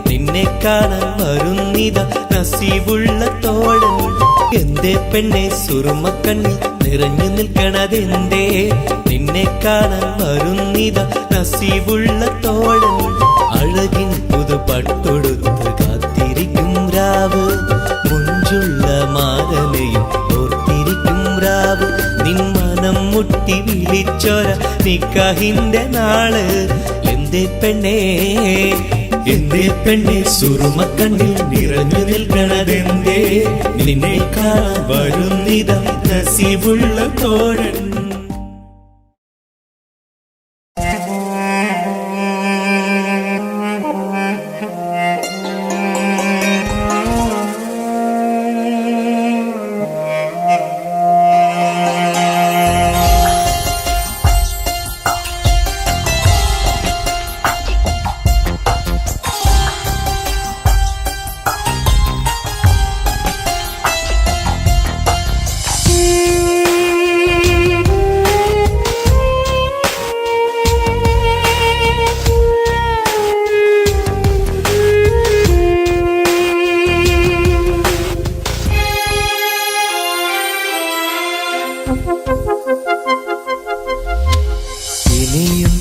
നിന്നെ കാണാൻ വരുന്നിത നസീബുള്ള തോഴൻ എന്തേ പെണ്ണേ സുറുമക്കണ്ണിൽ നിറഞ്ഞു നിൽക്കണതെന്തേ നിന്നെ കാണാൻ വരുന്നിത നസീബുള്ള തോഴൻ അഴകിൻ പുതുപട്ടൊടുത്ത് കാത്തിരിക്കും രാവ് മുഞ്ചുള്ള മാതലയും ഓർത്തിരിക്കും രാവ് നിൻ മനം മുട്ടി വിളിച്ചൊര നിക്കാഹിന്റെ നാള് എന്തേ പെണ്ണേ സുറുമക്കണ്ണിൽ നിറഞ്ഞു നിൽക്കണതെന്തേ നിന്നെ കാണാൻ വരുന്നിത നസീബുള്ള തോഴൻ ഇനിയും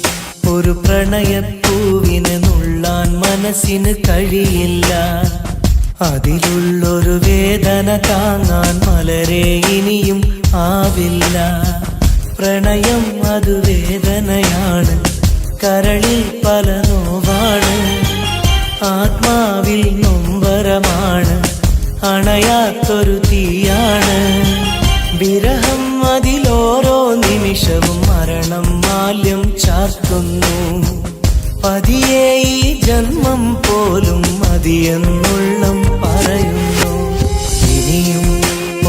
ഒരു പ്രണയപ്പൂവിനെ നുള്ളാൻ മനസ്സിന് കഴിയില്ല അതിലുള്ളൊരു വേദന താങ്ങാൻ മലരെ ഇനിയും ആവില്ല പ്രണയം അത് വേദനയാണ് കരളിൽ പല നോവാണ് ആത്മാവിൽ നൊമ്പരമാണ് അണയാത്തൊരു തീയാണ് വിരഹം അതിലോരോ നിമിഷവും മരണം മാല്യം ചാർത്തുന്നു പതിയെ ഈ ജന്മം പോലും മതിയെന്നുള്ളം പറയുന്നു ഇനിയും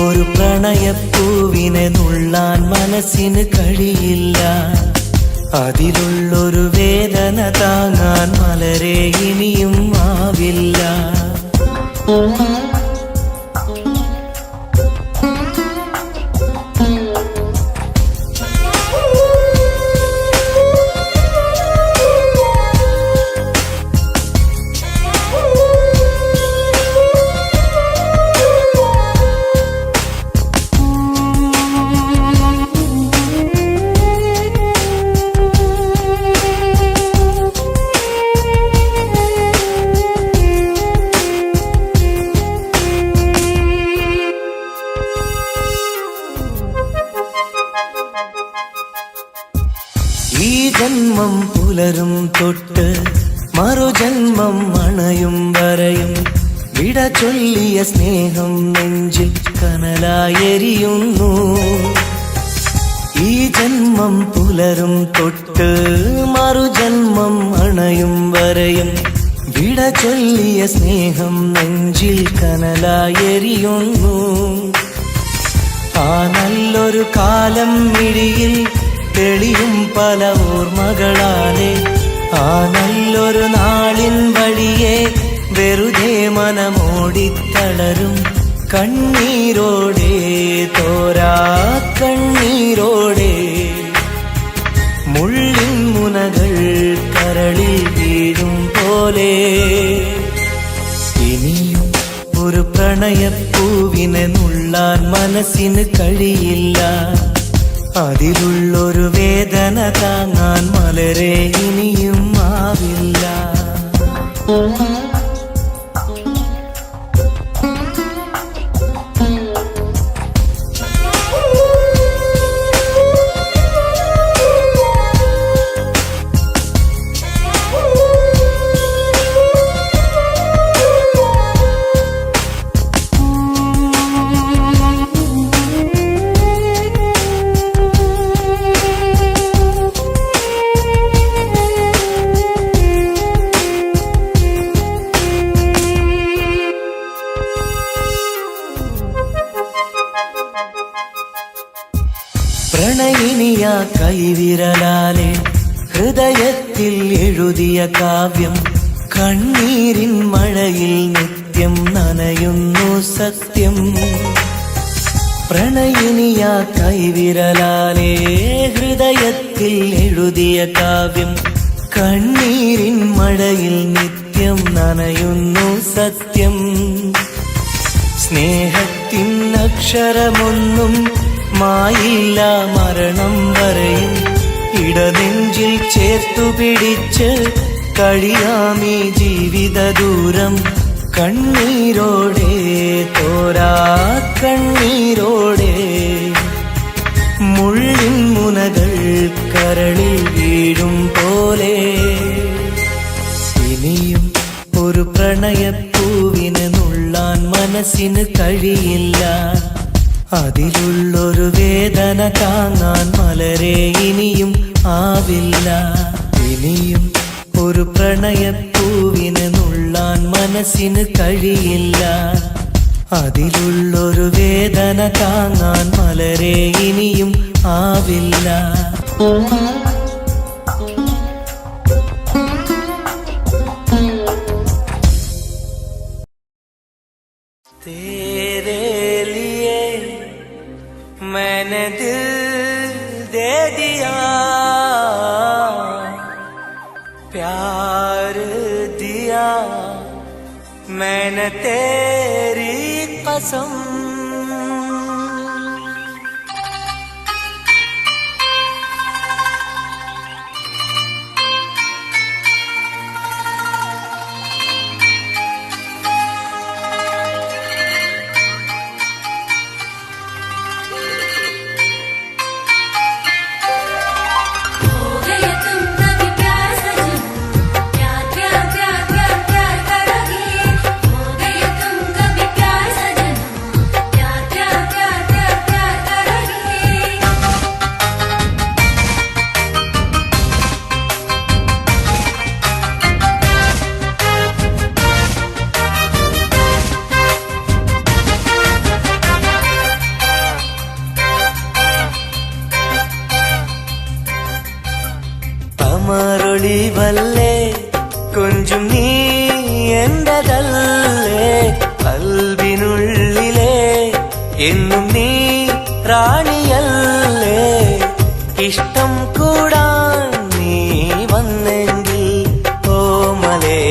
ഒരു പ്രണയപ്പൂവിനെ നുള്ളാൻ മനസ്സിന് കഴിയില്ല അതിലുള്ളൊരു വേദന താങ്ങാൻ മലരെ ഇനിയും ആവില്ല ഈ ജന്മം പുലരും തൊട്ട് മറുജന്മം അണയും വരെയും വിട ചൊല്ലിയ സ്നേഹം നെഞ്ചിൽ കനലായെരിയുന്നു ഈ ജന്മം പുലരും തൊട്ട് മറുജന്മം അണയും വരെയും വിട ചൊല്ലിയ സ്നേഹം നെഞ്ചിൽ കനലായെരിയുന്നു. ആ നല്ലൊരു കാലം മിഴിയിൽ തെളിയും പല ഓർമ്മകളാലെ, ആ നല്ലൊരു നാളിൻ വഴിയെ വെറുതെ മനമോടിത്തളരും കണ്ണീരോടെ, തോരാ കണ്ണീരോടെ. മുള്ളിൻ മുനകൾ കരളിൽ വീഴും പോലെ ഇനിയും ഒരു പ്രണയപ്പൂവിനെ നുള്ളാൻ മനസ്സിന് കഴിയില്ല. അതിലുള്ളൊരു വേദന താങ്ങാൻ മലരെ ഇനിയും ആവില്ല. പ്രണയിനിയ കൈവിരലാലെ ഹൃദയത്തിൽ എഴുതിയ കാവ്യം കണ്ണീരിൻ മഴയിൽ നിത്യം നനയുന്നു സത്യം. പ്രണയിനിയ കൈവിരലാലെ ഹൃദയത്തിൽ എഴുതിയ കാവ്യം കണ്ണീരിൻ മഴയിൽ നിത്യം നനയുന്നു സത്യം. സ്നേഹത്തിൻ അക്ഷരമൊന്നും മായില്ല മരണം വരെയും, ഇടനെഞ്ചിൽ ചേർത്തു പിടിച്ച് കഴിയാമീ ജീവിത ദൂരം കണ്ണീരോടെ, തോരാ കണ്ണീരോടെ. മുള്ളിൻ മുനകൾ കരളിൽ വീഴും പോലെ ഇനിയും ഒരു പ്രണയപ്പൂവിനെ നുള്ളാൻ മനസ്സിന് കഴിയില്ല. അതിലുള്ളൊരു വേദന താങ്ങാൻ മലരെ ഇനിയും ആവില്ല. ഇനിയും ഒരു പ്രണയപ്പൂവിനെ നുള്ളാൻ മനസ്സിന് കഴിയില്ല. അതിലുള്ളൊരു വേദന താങ്ങാൻ മലരെ ഇനിയും ആവില്ല. मैंने दिल दे दिया, प्यार दिया मैंने तेरी कसम. അമരൊളിവല്ലേ കൊഞ്ചും നീ എന്റതല്ലേ, കൽബിനുള്ളിലെ എന്നും നീ റാണിയല്ലേ. ഇഷ്ടം കൂടാൻ നീ വന്നെങ്കിൽ ഓമലേ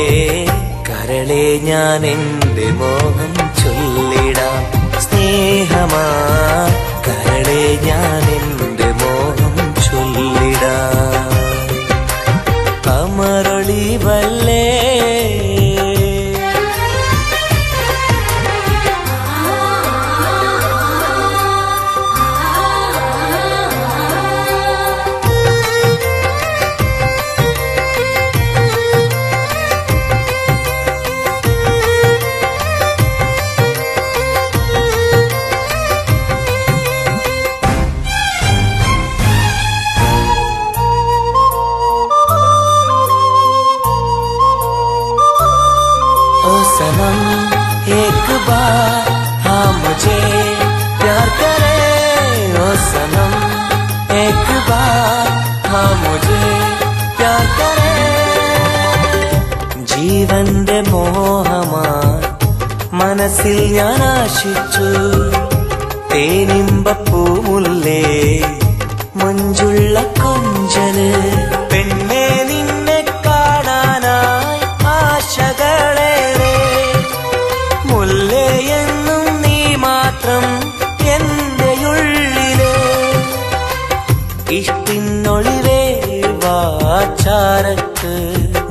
കരളെ ഞാൻ എന്റെ മോഹം ചൊല്ലിടാം. സ്നേഹമാ കരളെ ഞാൻ എന്റെ മോഹം ചൊല്ലിടാം. അമരൊളിവല്ലേ सनम एक बार हाँ मुझे प्यार करे ओ सनम एक बार हाँ मुझे प्यार करे ജീവന്റെ മോഹമായി മനസ്സിൽ ഞാൻ ആശിച്ചു തേനിമ്പപ്പൂമുല്ലേ മഞ്ചുള്ള കൊഞ്ചല് പെണ്ണെ നിന്നെ കാണാനായി ആശകളേറെ മുല്ലേ എന്നും നീ മാത്രം എന്റെ ഉള്ളിലെ ഇഷ്ടിനൊളിവേ വാചാരക്ക്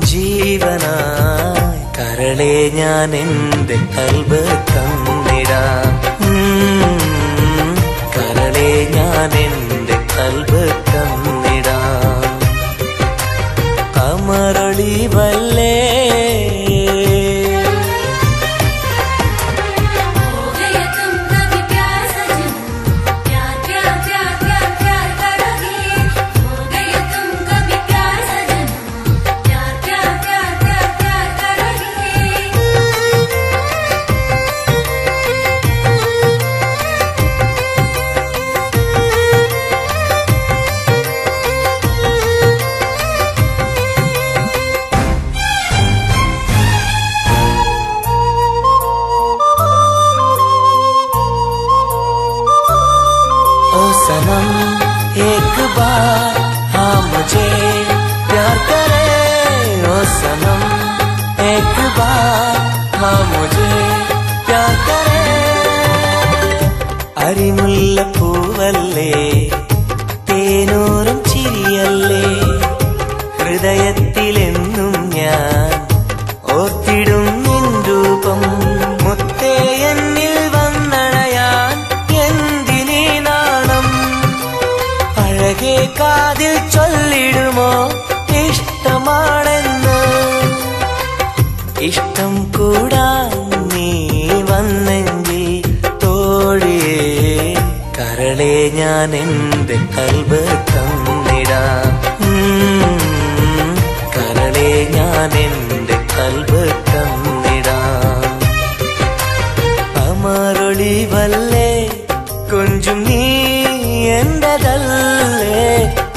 ജീവനായി കരളെ ഞാൻ എന്റെ കൽബ് തന്നിടാം കരളെ ഞാൻ എന്റെ കൽബ് തന്നിടാം കമറൊളിവല്ലേ सनम एक बार हाँ मुझे प्यार करे ओ सनम एक बार हाँ मुझे प्यार करे അരിമുല്ല പൂവല്ലേ തേനൂറും ചിരിയല്ലേ ഹൃദയത്തിലെന്നും ഞാൻ ഓർത്തിടും നിൻ രൂപം മുത്തേ എന്നിൽ വന്നണയാൻ എന്തിനീ നാണം അഴകേ കാതിൽ ചൊല്ലിടുമോ ഇഷ്ടമാണെന്ന് ഇഷ്ടം കൂടാൻ നീ വന്നെങ്കിൽ തോഴിയേ കരളെ ഞാൻ എന്റെ കൽബ് തന്നിടാം കരളെ ഞാൻ എന്റെ കൽബ് തന്നിടാം അമരൊളിവല്ലേ കൊഞ്ചും നീ എന്റെതല്ലേ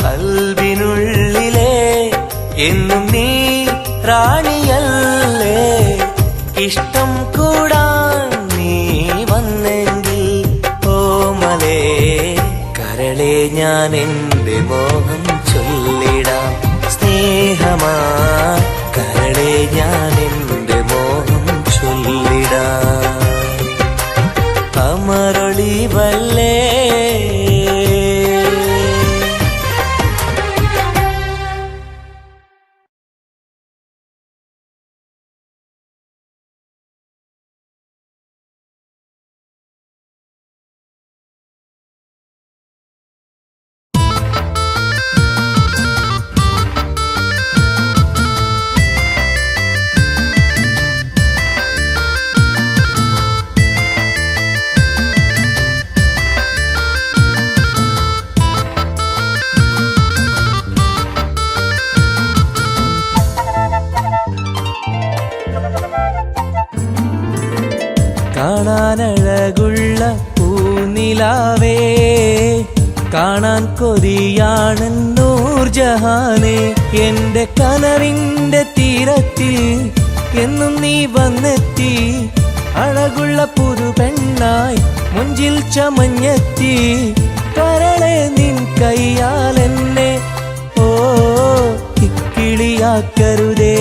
കൽബിനുള്ളിലെ എന്നും നീ റാണിയല്ലേ ഇഷ്ടം കൂടാൻ നീ വന്നെങ്കിൽ ഓമലേ കരളെ ഞാൻ എന്റെ മോഹം ചൊല്ലിടാം സ്നേഹമാ കരളെ ഞാൻ എന്റെ മോഹം ചൊല്ലിടാം അമരൊളിവല്ലേ കാണാനഴകുള്ള പൂനിലാവേ കാണാൻ കൊതിയാണ് നൂർജഹാനെ എന്റെ കനവിന്റെ തീരത്തിൽ എന്നും നീ വന്നെത്തി അഴകുള്ള പുതു പെണ്ണായി മുഞ്ചിൽ ചമഞ്ഞെത്തി കരളെ നിൻ കയ്യാൽ എന്നെ ഓ ഇക്കിളിയാക്കരുതേ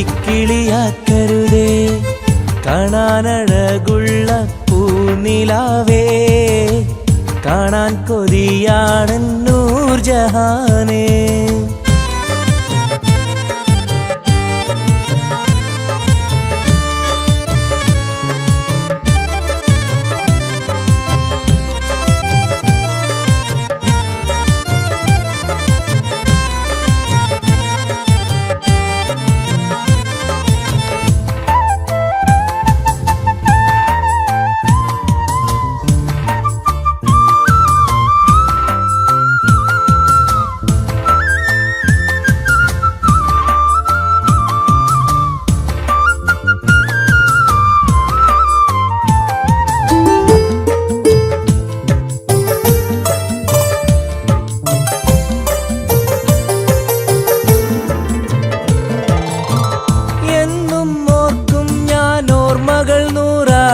ഇക്കിളിയാക്കരുതേ കാണാനഴകുള്ള പൂനിലാവേ കാണാൻ കൊതിയാണ് നൂർജഹാനേ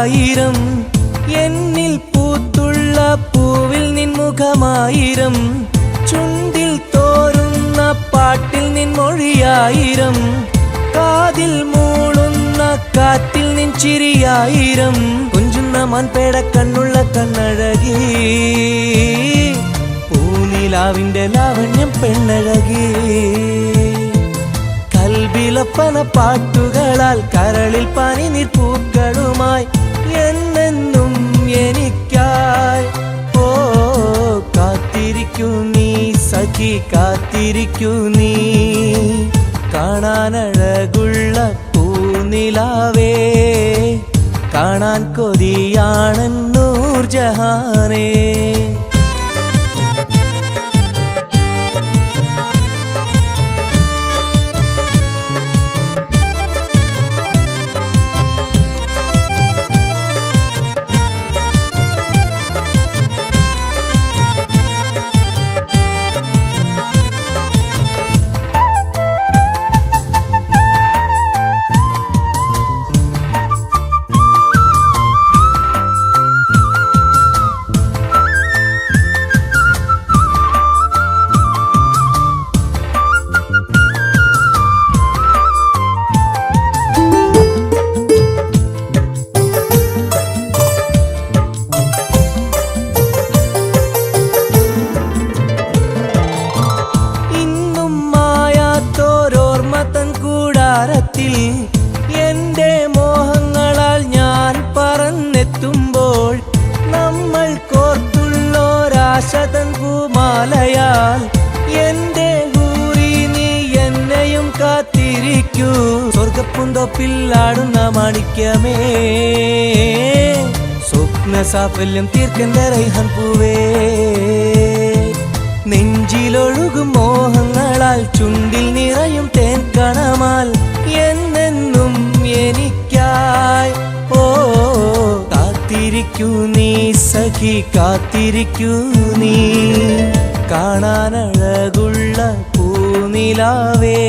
മൊഴിയായിരം എന്നിൽ പൂത്തുള്ള പൂവിൽ നിൻമുഖമായിരം ചുണ്ടിൽ തോരുന്ന പാട്ടിൽ നിൻമൊഴിയായിരം കാതിൽ മൂളുന്ന കാറ്റിൽ നിൻ ചിരിയായിരം കുഞ്ചുന്ന മൺപേട കണ്ണുള്ള കണ്ണഴകി പൂനിലാവിന്റെ ലാവണ്യം പെണ്ണഴകി കൽബിലപ്പന പാട്ടുകളാൽ കരളിൽ പനിനീർ പൂക്കളുമായി എന്നെന്നും എനിക്കായി ഓ കാത്തിരിക്കൂ നീ സഖി കാത്തിരിക്കൂ നീ കാണാനഴകുള്ള പൂനിലാവേ കാണാൻ കൊതിയാണെൻ നൂർജഹാനേ എന്റെ മോഹങ്ങളാൽ ഞാൻ പറന്നെത്തുമ്പോൾ നമ്മൾ കോർത്തുള്ളോരാശതൻ പൂമാലയാൽ എന്റെ ഹൂറി നീ എന്നെയും കാത്തിരിക്കൂ സ്വർഗപ്പുന്തോപ്പിൽ ആടുന്ന മാണിക്യമേ സ്വപ്ന സാഫല്യം തീർക്കന്റെ റൈഹാൻ പൂവേ നെഞ്ചിലൊഴുകും മോഹങ്ങളാൽ ചുണ്ടിൽ നിറയും തേൻ കണമാൽ എന്നെന്നും എനിക്കായി ഓ കാത്തിരിക്കൂ നീ സഖി കാത്തിരിക്കൂ നീ കാണാനഴകുള്ള പൂനിലാവേ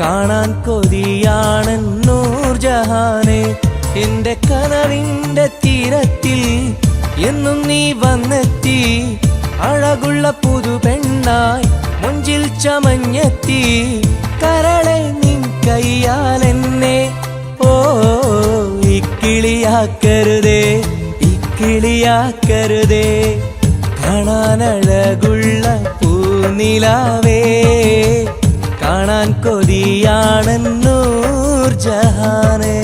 കാണാൻ കൊതിയാണെൻ നൂർജഹാനേ എന്റെ കനവിന്റെ തീരത്തിൽ എന്നും നീ വന്നെത്തി അഴകുള്ള പുതു പെണ്ണായി മുഞ്ചിൽ ചമഞ്ഞെത്തി കരളെ നിൻ കയ്യാൽ എന്നെ ഓ ഇക്കിളിയാക്കരുതേ ഇക്കിളിയാക്കരുതേ കാണാനഴകുള്ള പൂനിലാവേ കാണാൻ കൊതിയാണെൻ നൂർജഹാനേ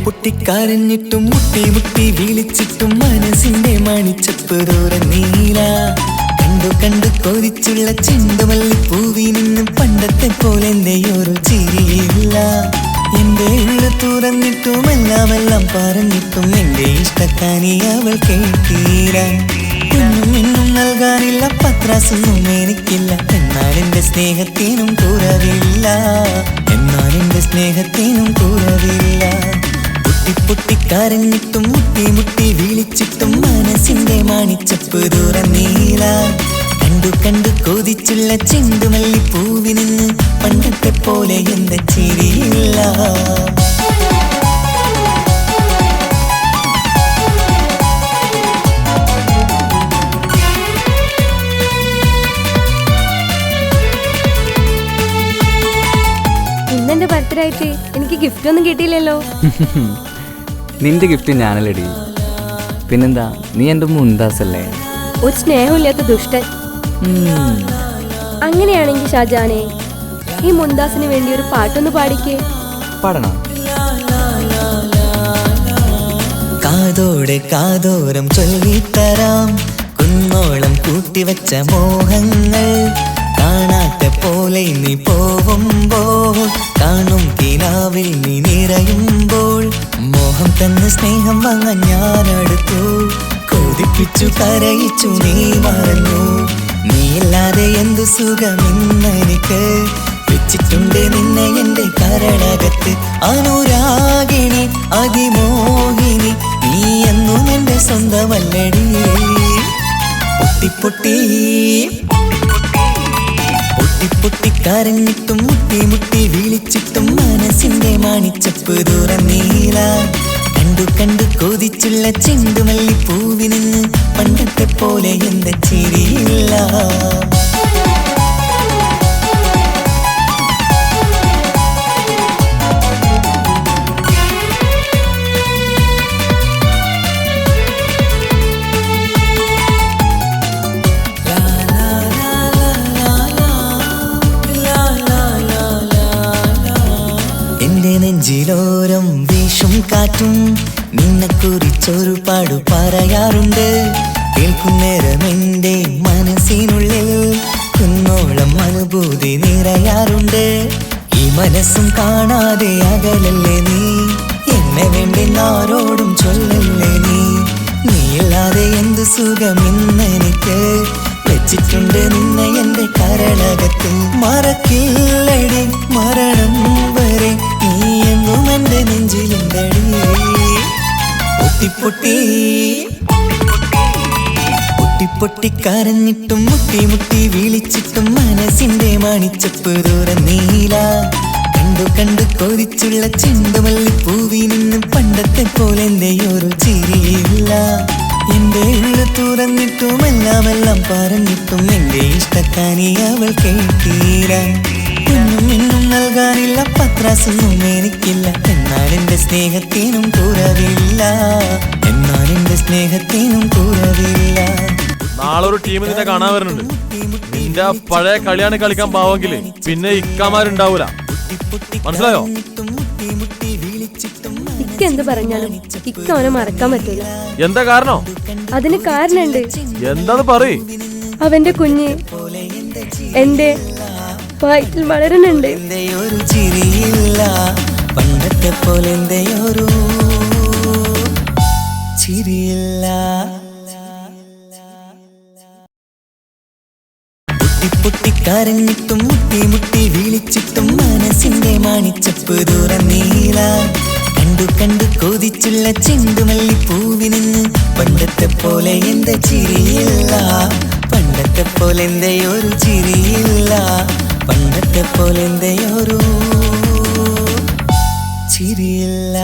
പൊട്ടിക്കരഞ്ഞിട്ടും മുട്ടി മുട്ടി വിളിച്ചിട്ടും മനസ്സിന്റെ മണിച്ചപ്പ് ദൂരം നീല കണ്ടു കണ്ടു കൊതിച്ചുള്ള ചെണ്ടുമല്ലി പൂവി നിന്നും പണ്ടത്തെ പോലെ എന്റെയൊരു ചിരിയില്ല എന്റെ ഉള്ളു തുറന്നിട്ടും എല്ലാം പറഞ്ഞിട്ടും എന്റെ ഇഷ്ടക്കാനി അവൾ കേട്ടീര ഒന്നും നൽകാനില്ല പത്രാസൊന്നും എനിക്കില്ല എന്നാൽ എന്റെ സ്നേഹത്തിനും കുറവില്ല എന്നാൽ എന്റെ സ്നേഹത്തിനും കുറവില്ല പൊട്ടിക്കരഞ്ഞിട്ടും മുട്ടി മുട്ടി വിളിച്ചിട്ടും മനസ്സിന്റെ മണിച്ചപ്പ് ദൂരം നീല കണ്ടു കണ്ടു കൊതിച്ചുള്ള ചെണ്ടുമല്ലി പൂവി നിന്ന് പണ്ടത്തെ പോലെ എന്റെ ചിരിയില്ല ഇന്നെന്റെ ബർത്ത്ഡേ ആയിട്ട് എനിക്ക് ഗിഫ്റ്റ് ഒന്നും കിട്ടിയില്ലല്ലോ. നിന്റെ ഗിഫ്റ്റ് ഞാനല്ലടി, പിന്നെന്താ, നീ എൻ്റെ മുന്താസല്ലേ. ഒരു സ്നേഹമില്ലാത്ത ദുഷ്ടൻ. അങ്ങനെയാണെങ്കിൽ ഷാജാനെ, ഈ മുന്താസിന് വേണ്ടി ഒരു പാട്ടൊന്ന് പാടിക്കേ. പാടണം. കാതോടെ കാതോരം ചൊല്ലിത്തരാം കുന്നോളം കൂട്ടിവച്ച മോഹങ്ങൾ, കാണാത്ത പോലെ നീ പോവുമ്പോൾ കാണും കിനാവിൽ നീ നിറയുമ്പോൾ മോഹം തന്നെ സ്നേഹം വാങ്ങാൻ ഞാൻ അടുത്തു കൊതിപ്പിച്ചു കരയിച്ചു നീ മറന്നു നീയില്ലാതെ എന്ത് സുഖമെന്നെനിക്ക് വെച്ചിട്ടുണ്ട് നിന്നെ എന്റെ കരളകത്ത് അനുരാഗിണി അതിമോഹിനി നീ എന്നും എന്റെ സ്വന്തമല്ലടി പൊട്ടി പൊട്ടി പൊട്ടി പൊട്ടി കരഞ്ഞിട്ടും മുട്ടി മുട്ടി വിളിച്ചിട്ടും മനസ്സിന്റെ മാണിച്ചപ്പ് തുറന്നീല കണ്ടു കണ്ടു കൊതിച്ചുള്ള ചെണ്ടുമല്ലി പൂവിന് പണ്ടത്തെ പോലെ എന്റെ ചിരിയില്ല നെഞ്ചിലോരം വീശും കാറ്റും നിന്നെക്കുറിച്ചൊരു പാടു പറയാറുണ്ട് കേൾക്കുന്നേരം എന്റെ മനസ്സിനുള്ളിൽ കുന്നോളം അനുഭൂതി നിറയാറുണ്ട് ഈ മനസ്സും കാണാതെ അകലല്ലേ നീ എന്നെ വേണ്ടി ആരോടും ചൊല്ലല്ലേ നീയില്ലാതെ എന്ത് സുഖമെന്നെനിക്ക് വെച്ചിട്ടുണ്ട് നിന്നെ എന്റെ കരളകത്ത് മറക്കില്ലടി മരണം വരെ നീ എന്നും എന്റെ നെഞ്ചിലുണ്ടടി പൊട്ടി പൊട്ടി പൊട്ടി പൊട്ടി കരഞ്ഞിട്ടും മുട്ടി മുട്ടി വിളിച്ചിട്ടും മനസ്സിന്റെ മാണിച്ചപ്പ് തുറന്നീല കണ്ടു കണ്ടു കൊതിച്ചുള്ള ചെണ്ടുമല്ലി പൂവിനും പണ്ടത്തെ പോലെ എന്റെ ഒരു ചിരിയില്ല എന്റെ ഉള്ളു തുറന്നിട്ടും എല്ലാം പറഞ്ഞിട്ടും എന്റെ ഇഷ്ടക്കാനി അവൾ കേട്ടീര ഒന്നും ഇന്നും നൽകാനില്ല പത്രാസൊന്നും എനിക്കില്ല എന്നാൽ എന്റെ സ്നേഹത്തിനും കുറവില്ല എന്നാൽ എന്റെ സ്നേഹത്തിനും കുറവില്ല നാളൊരു ടീം നിന്നെ കാണാൻ വരുന്നുണ്ട് നിന്റെ പഴയ കളിയാണ് കളിക്കാൻ പാവെങ്കില് പിന്നെ ഇക്കമാരുണ്ടാവൂല മനസ്സിലായോ ഇക്ക എന്ത് പറഞ്ഞാലും ഇക്ക അവനെ മറക്കാൻ പറ്റൂല എന്താ കാരണം അതിന് കാരണമുണ്ട് എന്താന്ന് പറയ് അവന്റെ കുഞ്ഞ് എന്റെ വയറ്റിൽ വളരുന്നുണ്ട് ഒരു ചിരിയില്ല പണ്ടത്തെ പോലെ ഒരു ചിരിയില്ല പൊട്ടി കരഞ്ഞിട്ടും മുട്ടി മുട്ടി വിളിച്ചിട്ടും മനസ്സിന്റെ മാണിച്ചപ്പ് തുറന്നീല കണ്ടു കണ്ടു കൊതിച്ചുള്ള ചെണ്ടുമല്ലി പൂവിന് പണ്ടത്തെ പോലെ എന്റെ ചിരിയില്ല പണ്ടത്തെ പോലെ എന്റെ ഒരു ചിരിയില്ല പണ്ടത്തെ പോലെ എന്റെ ഒരു ചിരിയില്ല